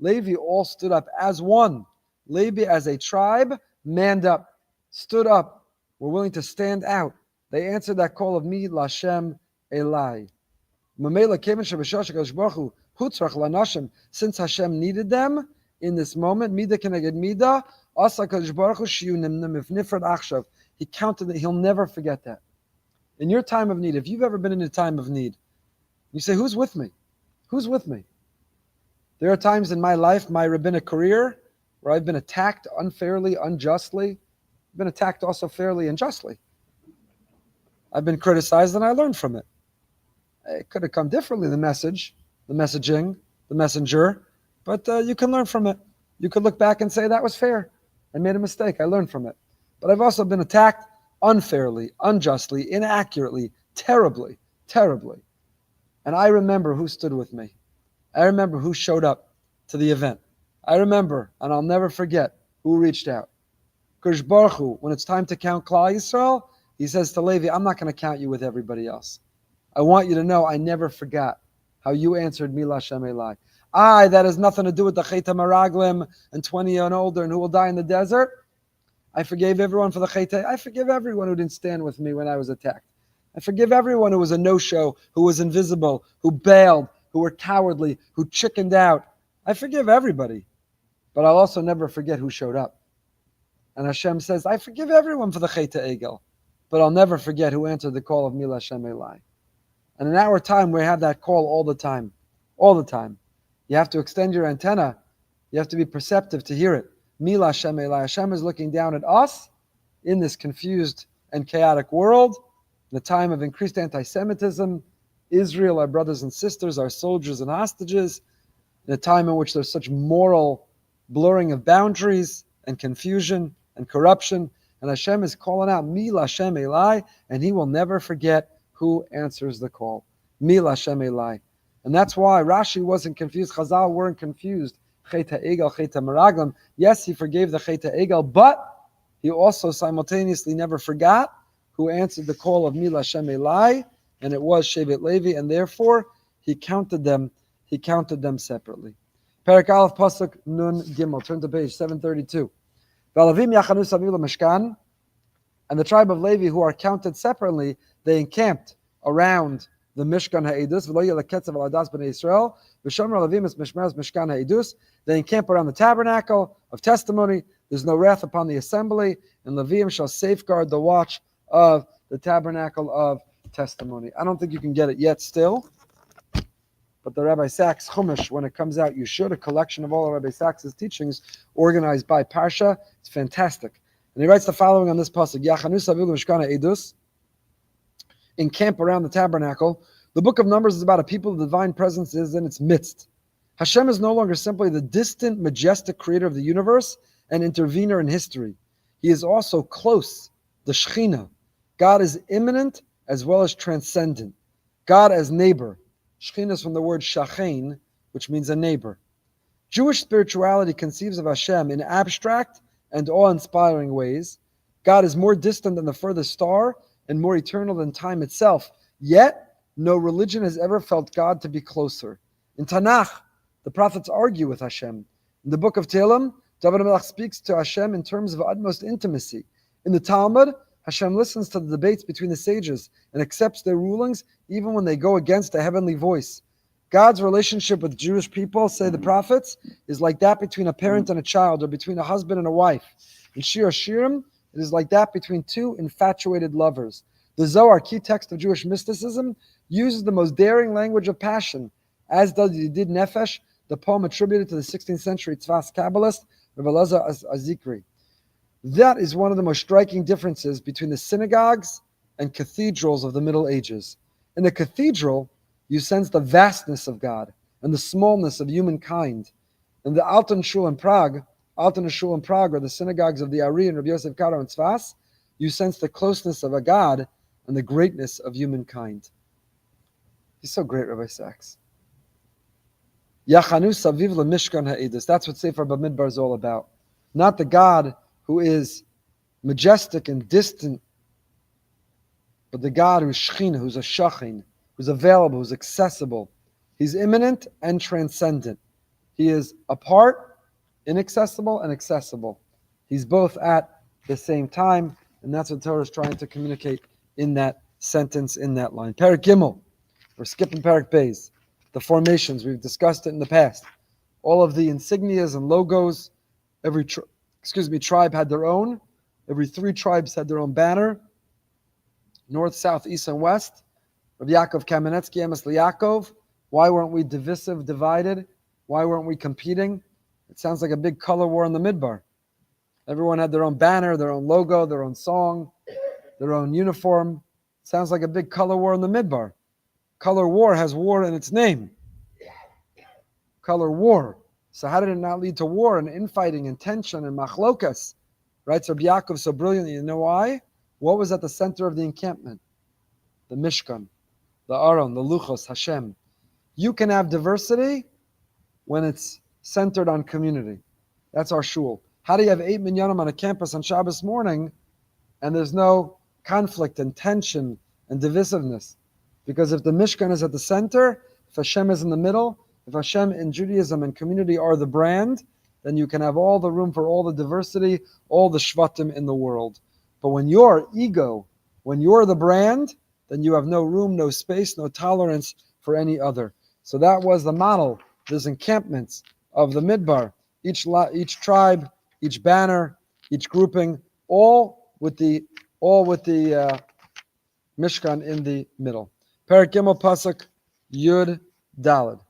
Levi all stood up as one. Levi as a tribe manned up, stood up, were willing to stand out. They answered that call of Mi Lashem Elai. Since Hashem needed them in this moment, Mida Keneged Mida, He counted that He'll never forget that. In your time of need, if you've ever been in a time of need, you say, who's with me? Who's with me? There are times in my life, my rabbinic career, where I've been attacked unfairly, unjustly. I've been attacked also fairly and justly. I've been criticized and I learned from it. It could have come differently, the message, the messaging, the messenger, but you can learn from it. You could look back and say, that was fair. I made a mistake. I learned from it. But I've also been attacked unfairly, unjustly, inaccurately, terribly, terribly. And I remember who stood with me. I remember who showed up to the event. I remember, and I'll never forget, who reached out. Koach Baruch Hu, when it's time to count Klal Yisrael, he says to Levi, I'm not going to count you with everybody else. I want you to know I never forgot how you answered Mi Lashem Elai. That has nothing to do with the Cheta Maraglim and 20 and older and who will die in the desert. I forgave everyone for the Cheta. I forgive everyone who didn't stand with me when I was attacked. I forgive everyone who was a no-show, who was invisible, who bailed, who were cowardly, who chickened out. I forgive everybody. But I'll also never forget who showed up. And Hashem says, I forgive everyone for the Cheta Egel, but I'll never forget who answered the call of Mi Lashem Elai. And in our time, we have that call all the time. All the time. You have to extend your antenna. You have to be perceptive to hear it. Mi Lashem Elai. Hashem is looking down at us in this confused and chaotic world, in the time of increased anti-Semitism, Israel, our brothers and sisters, our soldiers and hostages, in a time in which there's such moral blurring of boundaries and confusion and corruption. And Hashem is calling out, Mi Lashem Elai, and He will never forget who answers the call. Mi Lashem Elai. And that's why Rashi wasn't confused. Chazal weren't confused. Cheta Egel, Cheta Meraglim. Yes, he forgave the Cheta Egel, but he also simultaneously never forgot who answered the call of Mi Lashem Elai, and it was Shevet Levi, and therefore he counted them separately. Perek Aleph Pasuk Nun Gimel. Turn to page 732. V'alavim yachanu saviv Mishkan, and the tribe of Levi who are counted separately, they encamped around the Mishkan Ha'edus. V'lo yeleketzav aladas b'nei Yisrael. V'shomer alavim es mishmeres Mishkan Ha'edus. They encamp around the tabernacle of testimony. There's no wrath upon the assembly, and Leviim shall safeguard the watch of the tabernacle of testimony. I don't think you can get it yet still. But the Rabbi Sachs Chumash, when it comes out, you should, a collection of all of Rabbi Sachs' teachings organized by Parsha. It's fantastic. And he writes the following on this pasuk: Yachanu saviv Mishkan Ha'edus, encamp around the tabernacle. The book of Numbers is about a people the divine presence is in its midst. Hashem is no longer simply the distant, majestic creator of the universe and intervener in history. He is also close, the Shechinah. God is immanent as well as transcendent. God as neighbor. Shechinah is from the word Shachen, which means a neighbor. Jewish spirituality conceives of Hashem in abstract and awe-inspiring ways. God is more distant than the furthest star and more eternal than time itself. Yet, no religion has ever felt God to be closer. In Tanakh, the prophets argue with Hashem. In the book of Tehillim, David HaMelech speaks to Hashem in terms of utmost intimacy. In the Talmud, Hashem listens to the debates between the sages and accepts their rulings even when they go against a heavenly voice. God's relationship with Jewish people, say the prophets, is like that between a parent and a child, or between a husband and a wife. In Shir Shirim, it is like that between two infatuated lovers. The Zohar, key text of Jewish mysticism, uses the most daring language of passion, as does Yedid Nefesh, the poem attributed to the 16th century Tzvas Kabbalist, Rabbi Elazar Azikri. That is one of the most striking differences between the synagogues and cathedrals of the Middle Ages. In the cathedral, you sense the vastness of God and the smallness of humankind. In the Alten Shul in Prague, or the synagogues of the Ari and Rabbi Yosef Karo and Tzfas, you sense the closeness of a God and the greatness of humankind. He's so great, Rabbi Sachs. Yachanu saviv leMishkan Ha'edus. That's what Sefer Bamidbar is all about. Not the God who is majestic and distant, but the God who is Shechinah, who's a Shachen, who's available, who's accessible. He's immanent and transcendent. He is apart, inaccessible, and accessible. He's both at the same time, and that's what Torah is trying to communicate in that sentence, in that line. Perek Gimel, we're skipping Perek Beis. The formations, we've discussed it in the past. All of the insignias and logos, every tribe had their own. Every 3 tribes had their own banner. North, south, east, and west. Rabbi Yaakov, Kamenetsky, Emes Yaakov. Why weren't we divisive, divided? Why weren't we competing? It sounds like a big color war in the Midbar. Everyone had their own banner, their own logo, their own song, their own uniform. Sounds like a big color war in the Midbar. Color war has war in its name. Color war. So how did it not lead to war and infighting and tension and machlokas? Right? So Rabbi Yaakov so brilliantly. You know why? What was at the center of the encampment? The Mishkan, the Aron, the Luchos, Hashem. You can have diversity when it's centered on community. That's our shul. How do you have 8 minyanim on a campus on Shabbos morning and there's no conflict and tension and divisiveness? Because if the Mishkan is at the center, if Hashem is in the middle, if Hashem in Judaism and community are the brand, then you can have all the room for all the diversity, all the shvatim in the world. But when you're ego, when you're the brand, then you have no room, no space, no tolerance for any other. So that was the model. There's encampments of the Midbar, each tribe, each banner, each grouping, all with the Mishkan in the middle. Perek Gimel Pasuk Yud Daled.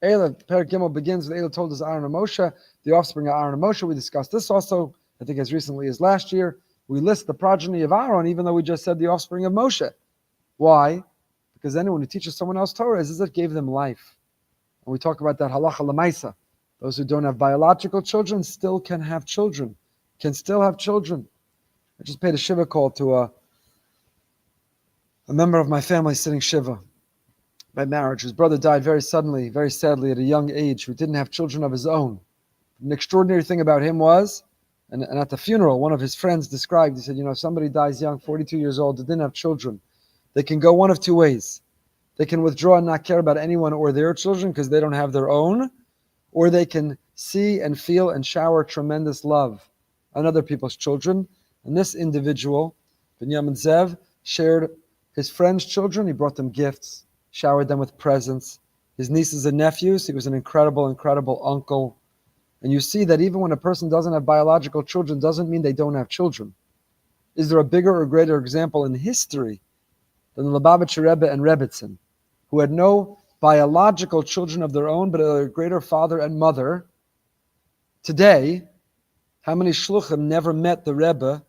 Perek Gimel begins with Eila told us Aaron and Moshe, the offspring of Aaron and Moshe. We discussed this also, I think as recently as last year. We list the progeny of Aaron, even though we just said the offspring of Moshe. Why? Because anyone who teaches someone else Torah is it gave them life. And we talk about that halacha lemaisa. Those who don't have biological children still can have children, can still have children. I just paid a shiva call to a member of my family sitting shiva by marriage, whose brother died very suddenly, very sadly at a young age, who didn't have children of his own. An extraordinary thing about him was, and at the funeral, one of his friends described, he said, if somebody dies young, 42 years old, that didn't have children, they can go one of 2 ways. They can withdraw and not care about anyone or their children because they don't have their own, or they can see and feel and shower tremendous love on other people's children. And this individual, Binyamin Zev, shared his friends' children. He brought them gifts, showered them with presents. His nieces and nephews, he was an incredible, incredible uncle. And you see that even when a person doesn't have biological children, doesn't mean they don't have children. Is there a bigger or greater example in history than the Lubavitcher Rebbe and Rebbitzin, who had no biological children of their own, but a greater father and mother? Today, how many shluchim never met the Rebbe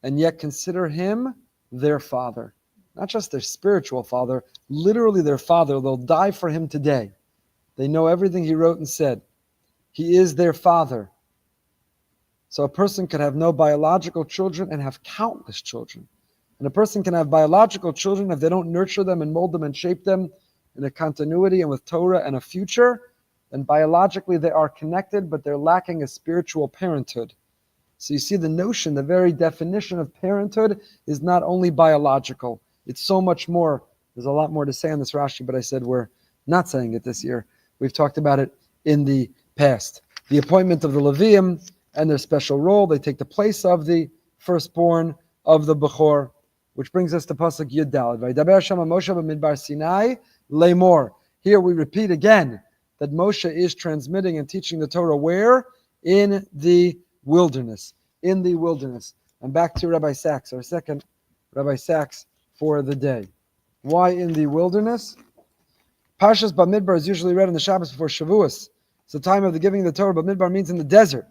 and yet consider him their father? Not just their spiritual father, literally their father. They'll die for him today. They know everything he wrote and said. He is their father. So a person can have no biological children and have countless children. And a person can have biological children if they don't nurture them and mold them and shape them in a continuity and with Torah and a future, then biologically they are connected, but they're lacking a spiritual parenthood. So you see the notion, the very definition of parenthood is not only biological. It's so much more. There's a lot more to say on this Rashi, but I said we're not saying it this year. We've talked about it in the past. The appointment of the Levium and their special role, they take the place of the firstborn of the Bechor, which brings us to Pasuk Yud Daled. Vaydaber Hashem Moshe b'Midbar Sinai le'mor. Here we repeat again that Moshe is transmitting and teaching the Torah where? In the wilderness. In the wilderness. And back to Rabbi Sachs, our second Rabbi Sachs for the day. Why in the wilderness? Parshas Bamidbar is usually read on the Shabbos before Shavuos. It's the time of the giving of the Torah. Bamidbar means in the desert.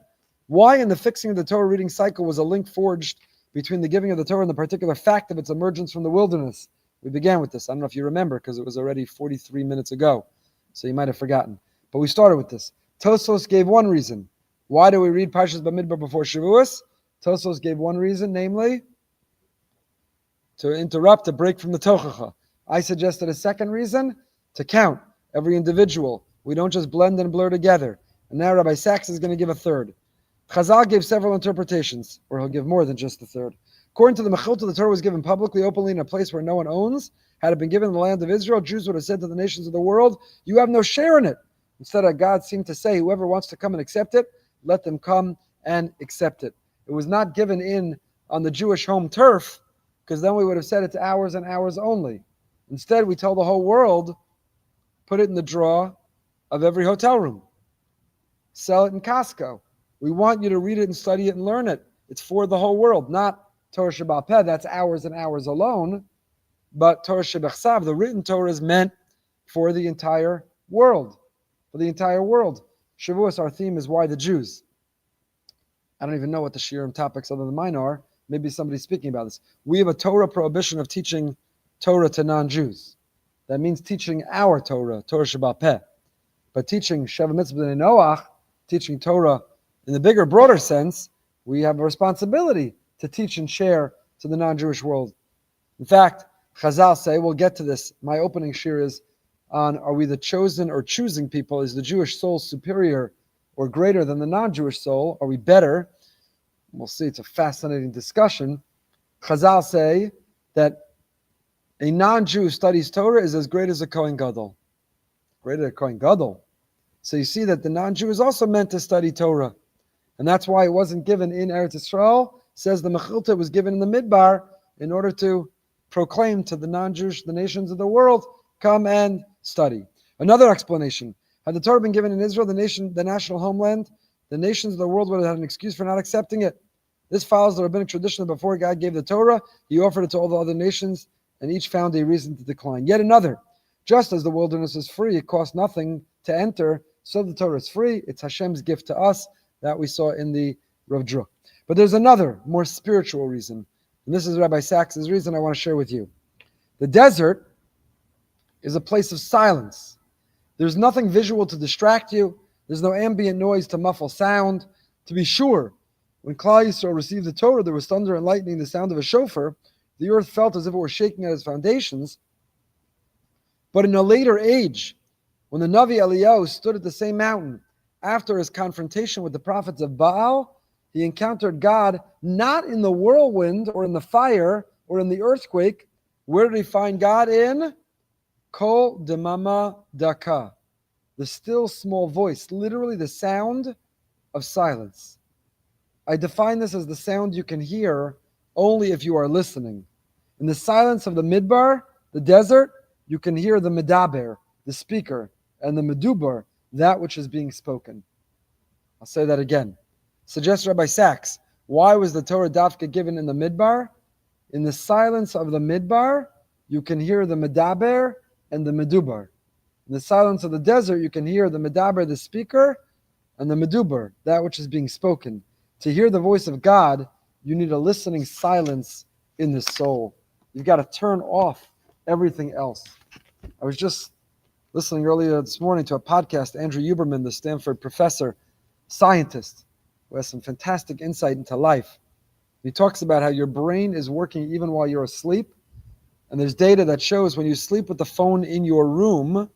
Why in the fixing of the Torah reading cycle was a link forged between the giving of the Torah and the particular fact of its emergence from the wilderness? We began with this. I don't know if you remember because it was already 43 minutes ago. So you might have forgotten. But we started with this. Tosfos gave one reason. Why do we read Parshas Bamidbar before Shavuos? Tosfos gave one reason, namely, to interrupt, to break from the Tochacha. I suggested a second reason, to count every individual. We don't just blend and blur together. And now Rabbi Sachs is going to give a third. Chazal gave several interpretations, or he'll give more than just the third. According to the Mechilta, the Torah was given publicly, openly, in a place where no one owns. Had it been given in the land of Israel, Jews would have said to the nations of the world, you have no share in it. Instead, God seemed to say, whoever wants to come and accept it, let them come and accept it. It was not given in on the Jewish home turf, because then we would have said it's hours and hours only. Instead, we tell the whole world, put it in the drawer of every hotel room. Sell it in Costco. We want you to read it and study it and learn it. It's for the whole world, not Torah Sheba'al Peh, that's hours and hours alone. But Torah Shebechsav, the written Torah, is meant for the entire world. For the entire world. Shavuos, our theme is why the Jews. I don't even know what the shiurim topics other than mine are. Maybe somebody's speaking about this. We have a Torah prohibition of teaching Torah to non-Jews. That means teaching our Torah, Torah Sheba'al Peh. But teaching Sheva Mitzvah B'nai Noach, teaching Torah in the bigger, broader sense, we have a responsibility to teach and share to the non-Jewish world. In fact, Chazal say, we'll get to this, my opening shir is on, are we the chosen or choosing people? Is the Jewish soul superior or greater than the non-Jewish soul? Are we better? We'll see, it's a fascinating discussion. Chazal say that a non-Jew who studies Torah is as great as a Kohen Gadol. Greater than a Kohen Gadol. So you see that the non-Jew is also meant to study Torah. And that's why it wasn't given in Eretz Yisrael. Says the Mechilta was given in the Midbar in order to proclaim to the non-Jewish, the nations of the world, come and study. Another explanation. Had the Torah been given in Israel, the national homeland, the nations of the world would have had an excuse for not accepting it. This follows the rabbinic tradition that before God gave the Torah, He offered it to all the other nations, and each found a reason to decline. Yet another. Just as the wilderness is free, it costs nothing to enter, so the Torah is free. It's Hashem's gift to us that we saw in the Rav Druk. But there's another, more spiritual reason. And this is Rabbi Sachs' reason I want to share with you. The desert is a place of silence. There's nothing visual to distract you. There's no ambient noise to muffle sound. To be sure, when Klal Yisrael received the Torah, there was thunder and lightning, the sound of a shofar. The earth felt as if it were shaking at its foundations. But in a later age, when the Navi Eliyahu stood at the same mountain, after his confrontation with the prophets of Baal, he encountered God not in the whirlwind or in the fire or in the earthquake. Where did he find God? In Kol Demama Daka, the still small voice, literally the sound of silence. I define this as the sound you can hear only if you are listening. In the silence of the Midbar, the desert, you can hear the Medaber, the speaker, and the Medaber, that which is being spoken. I'll say that again. Suggests Rabbi Sachs, why was the Torah Dafka given in the Midbar? In the silence of the Midbar, you can hear the Medaber and the Medubar. In the silence of the desert, you can hear the Medaber, the speaker, and the Medubar, that which is being spoken. To hear the voice of God, you need a listening silence in the soul. You've got to turn off everything else. I was just listening earlier this morning to a podcast, Andrew Huberman, the Stanford professor, scientist, who has some fantastic insight into life. He talks about how your brain is working even while you're asleep. And there's data that shows when you sleep with the phone in your room,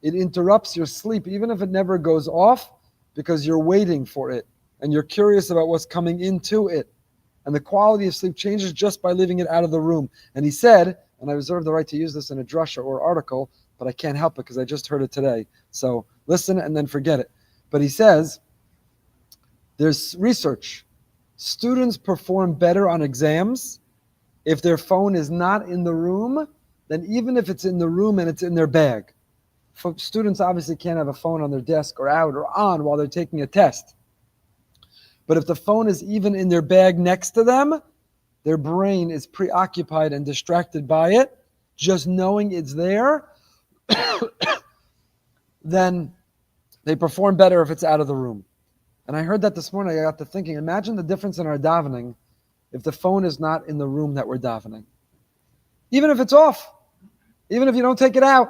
it interrupts your sleep, even if it never goes off, because you're waiting for it. And you're curious about what's coming into it. And the quality of sleep changes just by leaving it out of the room. And he said, and I reserve the right to use this in a drasha or article, but I can't help it because I just heard it today. So listen and then forget it. But he says, there's research. Students perform better on exams if their phone is not in the room than even if it's in the room and it's in their bag. Students obviously can't have a phone on their desk or out or on while they're taking a test. But if the phone is even in their bag next to them, their brain is preoccupied and distracted by it. Just knowing it's there, then they perform better if it's out of the room. And I heard that this morning. I got to thinking, imagine the difference in our davening if the phone is not in the room that we're davening. Even if it's off, even if you don't take it out,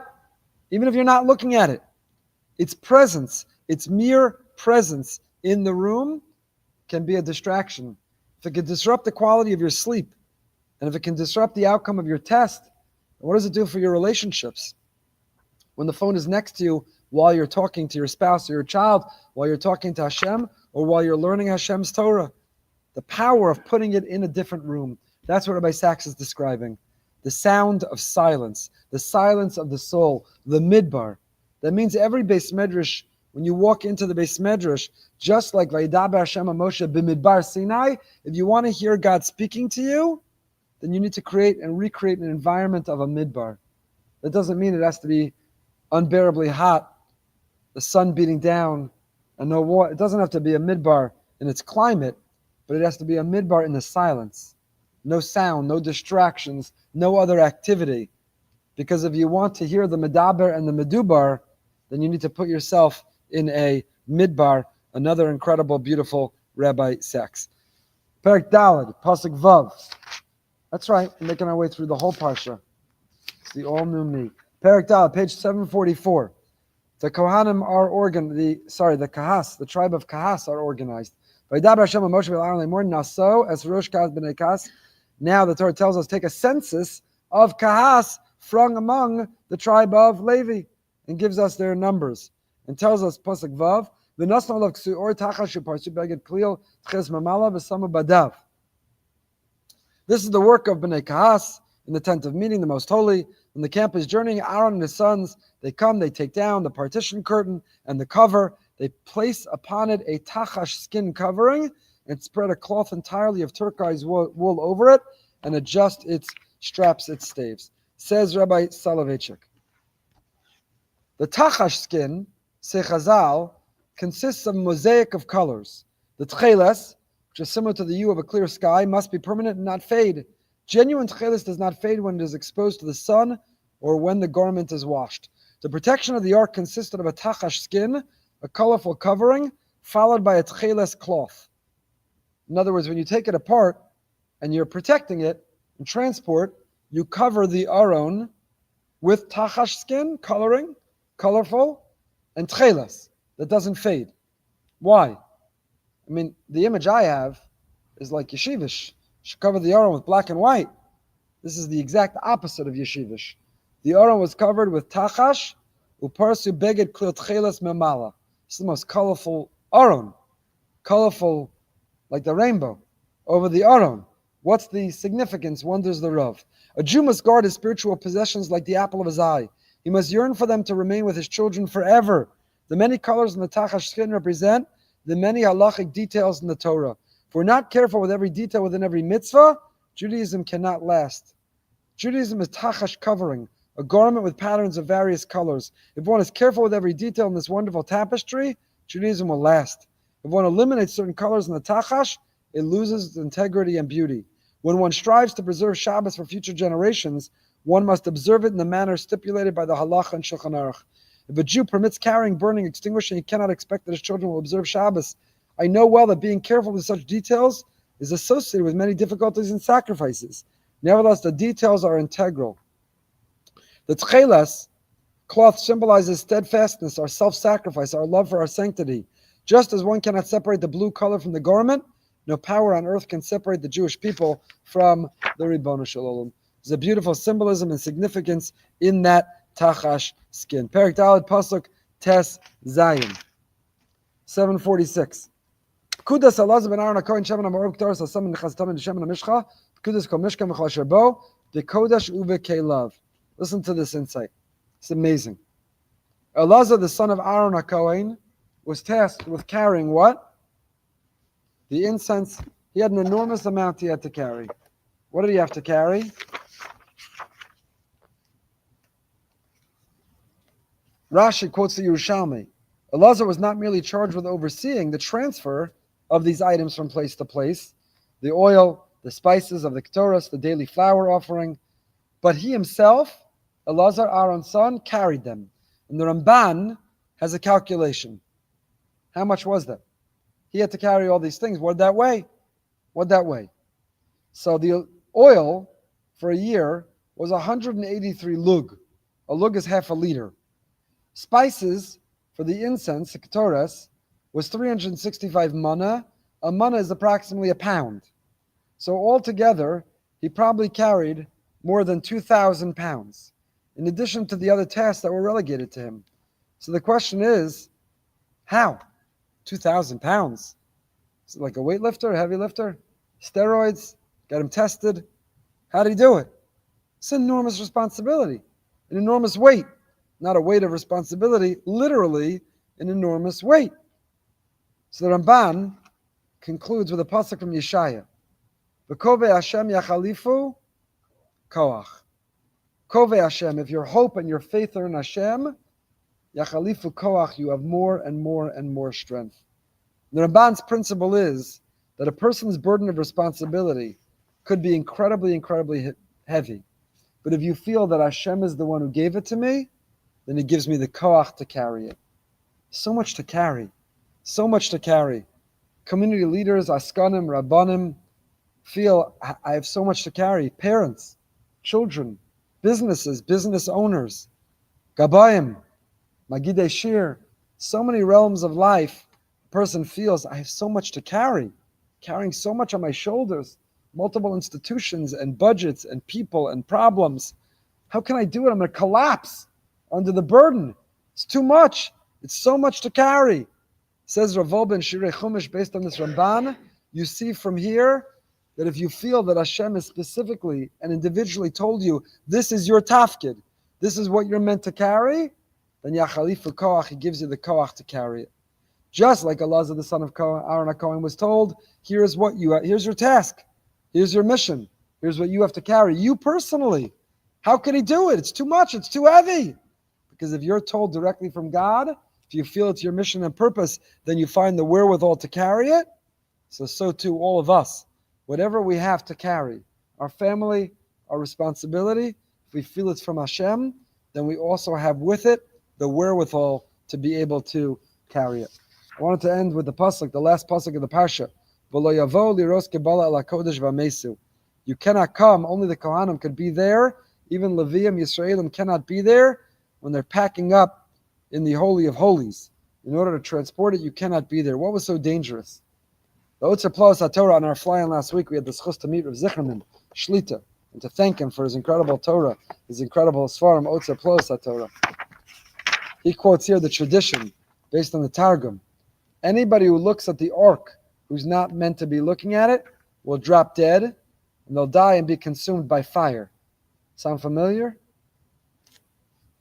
even if you're not looking at it, its presence, its mere presence in the room can be a distraction. If it can disrupt the quality of your sleep, and if it can disrupt the outcome of your test, what does it do for your relationships? When the phone is next to you while you're talking to your spouse or your child, while you're talking to Hashem, or while you're learning Hashem's Torah, the power of putting it in a different room. That's what Rabbi Sachs is describing. The sound of silence, the silence of the soul, the Midbar. That means every Beis Medrash, when you walk into the Beis Medrash, just like Vayidaber Hashem Moshe Bamidbar Sinai, if you want to hear God speaking to you, then you need to create and recreate an environment of a midbar. That doesn't mean it has to be unbearably hot, the sun beating down, and no water. It doesn't have to be a midbar in its climate, but it has to be a midbar in the silence. No sound, no distractions, no other activity. Because if you want to hear the Medaber and the Medubar, then you need to put yourself in a midbar, another incredible, beautiful Rabbi sex. Perek Daled, Pasuk Vav. That's right, we're making our way through the whole Parsha. It's the all-new me. Perek Daled, page 744. The Kohanim are the Kahas, the tribe of Kahas are organized. Now the Torah tells us, take a census of Kahas from among the tribe of Levi, and gives us their numbers. And tells us, Pasuk Vav, this is the work of Bnei Kahas in the tent of meeting, the most holy. When the camp is journeying, Aaron and his sons, they come, they take down the partition curtain and the cover. They place upon it a Tachash skin covering and spread a cloth entirely of turquoise wool over it and adjust its straps, its staves. Says Rabbi Soloveitchik. The Tachash skin, say Chazal, consists of a mosaic of colors. The Tiferes, which is similar to the hue of a clear sky, must be permanent and not fade. Genuine Tiferes does not fade when it is exposed to the sun or when the garment is washed. The protection of the ark consisted of a Tachash skin, a colorful covering, followed by a Tiferes cloth. In other words, when you take it apart and you're protecting it in transport, you cover the Aron with Tachash skin, coloring, colorful, and Tiferes that doesn't fade. Why? I mean, the image I have is like yeshivish. Should cover the Aron with black and white. This is the exact opposite of yeshivish. The Aron was covered with Tachash, uparsu beged klil Tiferes memala. It's the most colorful Aron. Colorful like the rainbow over the Aron. What's the significance? Wonders the Rav. A Jew must guard his spiritual possessions like the apple of his eye. He must yearn for them to remain with his children forever. The many colors in the Tachash skin represent the many halachic details in the Torah. If we're not careful with every detail within every mitzvah, Judaism cannot last. Judaism is Tachash covering, a garment with patterns of various colors. If one is careful with every detail in this wonderful tapestry, Judaism will last. If one eliminates certain colors in the Tachash, it loses its integrity and beauty. When one strives to preserve Shabbos for future generations, one must observe it in the manner stipulated by the Halacha and Shechinah. If a Jew permits carrying, burning, extinguishing, he cannot expect that his children will observe Shabbos. I know well that being careful with such details is associated with many difficulties and sacrifices. Nevertheless, the details are integral. The Tiferes cloth symbolizes steadfastness, our self-sacrifice, our love for our sanctity. Just as one cannot separate the blue color from the garment, no power on earth can separate the Jewish people from the Ribono Shel Olam. There's a beautiful symbolism and significance in that Tachash skin. Perek Daled Pasuk Tes Zayin. 746. Pekudas Elazar ben Aaron HaKohen Shemen HaMorov K'toras HaSamen Nechaztam Shemen HaMishcha Pekudas Kol Mishkan V'chol Asher Bo B'Kodesh U'V'Keilav. Listen to this insight. It's amazing. Elazar, the son of Aaron HaKohen, was tasked with carrying what? The incense. He had an enormous amount he had to carry. What did he have to carry? Rashi quotes the Yerushalmi. Elazar was not merely charged with overseeing the transfer of these items from place to place, the oil, the spices of the Ketores, the daily flour offering, but he himself, Elazar, Aaron's son, carried them. And the Ramban has a calculation. How much was that? He had to carry all these things. What that weigh? What that weigh? So the oil for a year was 183 lug. A lug is half a liter. Spices for the incense, the Ketores, was 365 mana. A mana is approximately a pound. So altogether, he probably carried more than 2,000 pounds, in addition to the other tasks that were relegated to him. So the question is, how? 2,000 pounds? Is it like a weightlifter, a heavy lifter? Steroids? Got him tested? How did he do it? It's an enormous responsibility, an enormous weight. not a weight of responsibility, literally an enormous weight. So the Ramban concludes with a pasuk from Yeshaya. V'kovei Hashem Yachalifu Koach. Kovei Hashem, if your hope and your faith are in Hashem, Yachalifu Koach, you have more and more and more strength. The Ramban's principle is that a person's burden of responsibility could be incredibly, incredibly heavy. But if you feel that Hashem is the one who gave it to me, then He gives me the koach to carry it. So much to carry. So much to carry. Community leaders, askanim, rabbanim, feel I have so much to carry. Parents, children, businesses, business owners, gabayim, magidei shir, so many realms of life. A person feels I have so much to carry, carrying so much on my shoulders, multiple institutions and budgets and people and problems. How can I do it? I'm going to collapse under the burden. It's too much. It's so much to carry. Says Rav ben Shirei Chumash, based on this Ramban, you see from here that if you feel that Hashem has specifically and individually told you, this is your tafkid, this is what you're meant to carry, then Yachalifu Koach, He gives you the Koach to carry it. Just like Elazar, the son of Aaron HaKohen, was told, here's your task, here's your mission, here's what you have to carry. You personally, how can he do it? It's too much, it's too heavy. Because if you're told directly from God, if you feel it's your mission and purpose, then you find the wherewithal to carry it. So too all of us. Whatever we have to carry, our family, our responsibility, if we feel it's from Hashem, then we also have with it the wherewithal to be able to carry it. I wanted to end with the pasuk, the last pasuk of the Parsha. You cannot come, only the Kohanim could be there. Even Levium, Yisraelim cannot be there when they're packing up in the Holy of Holies. In order to transport it, you cannot be there. What was so dangerous? The Otzer Plos HaTorah, on our fly-in last week, we had the schus to meet Rav Zichroman, Shlita, and to thank him for his incredible Torah, his incredible Sfarim, Otzer Plos HaTorah. He quotes here the tradition, based on the Targum. Anybody who looks at the ark, who's not meant to be looking at it, will drop dead, and they'll die and be consumed by fire. Sound familiar?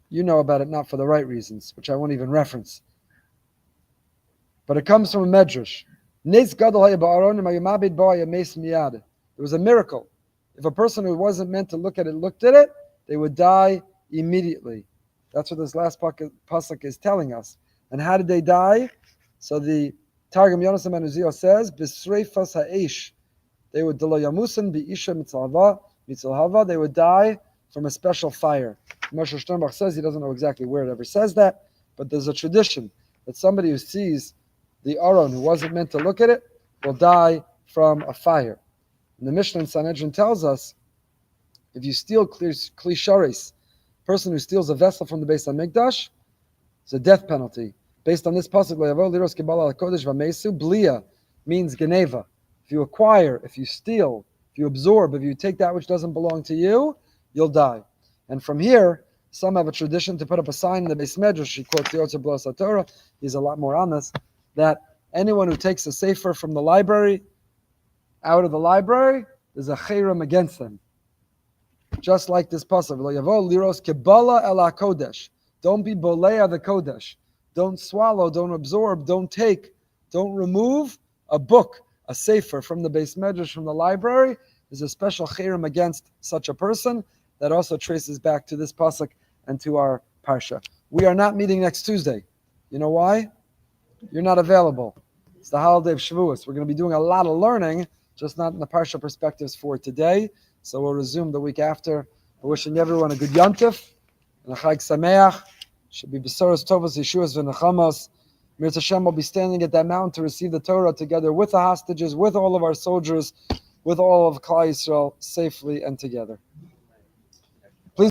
You know about it, not for the right reasons, which I won't even reference. But it comes from a medrash. There was a miracle. If a person who wasn't meant to look at it looked at it, they would die immediately. That's what this last pasuk is telling us. And how did they die? So the Targum Yonasan ben Uziel says, "B'sreifas ha'esh." They would they would die from a special fire. Moshe Sternbach says he doesn't know exactly where it ever says that, but there's a tradition that somebody who sees the Aron who wasn't meant to look at it will die from a fire. And the Mishnah in Sanhedrin tells us, if you steal kli sharis, person who steals a vessel from the Beis HaMikdash, it's a death penalty. Based on this pasuk, blia means geneva. If you acquire, if you steal, if you absorb, if you take that which doesn't belong to you, you'll die. And from here, some have a tradition to put up a sign in the Beis Medrash. He quotes the Otzer Plos HaTorah. He's a lot more on this. That anyone who takes a sefer from the library, out of the library, there's a chayrim against them. Just like this pasuk, lo yavo liros kebala el hakodesh. Don't be bolea the kodesh. Don't swallow, don't absorb, don't take, don't remove a book, a sefer from the Beis Medrash, from the library. There's a special chayrim against such a person that also traces back to this pasuk and to our parsha. We are not meeting next Tuesday. You know why? You're not available. It's the holiday of Shavuos. We're going to be doing a lot of learning, just not in the parsha perspectives for today. So we'll resume the week after. We're wishing everyone a good Yontif and a Chag Sameach. Should be Besoros Tovos Yeshuas v'Nechamos. Mirz Hashem will be standing at that mountain to receive the Torah together with the hostages, with all of our soldiers, with all of Klal Yisrael, safely and together.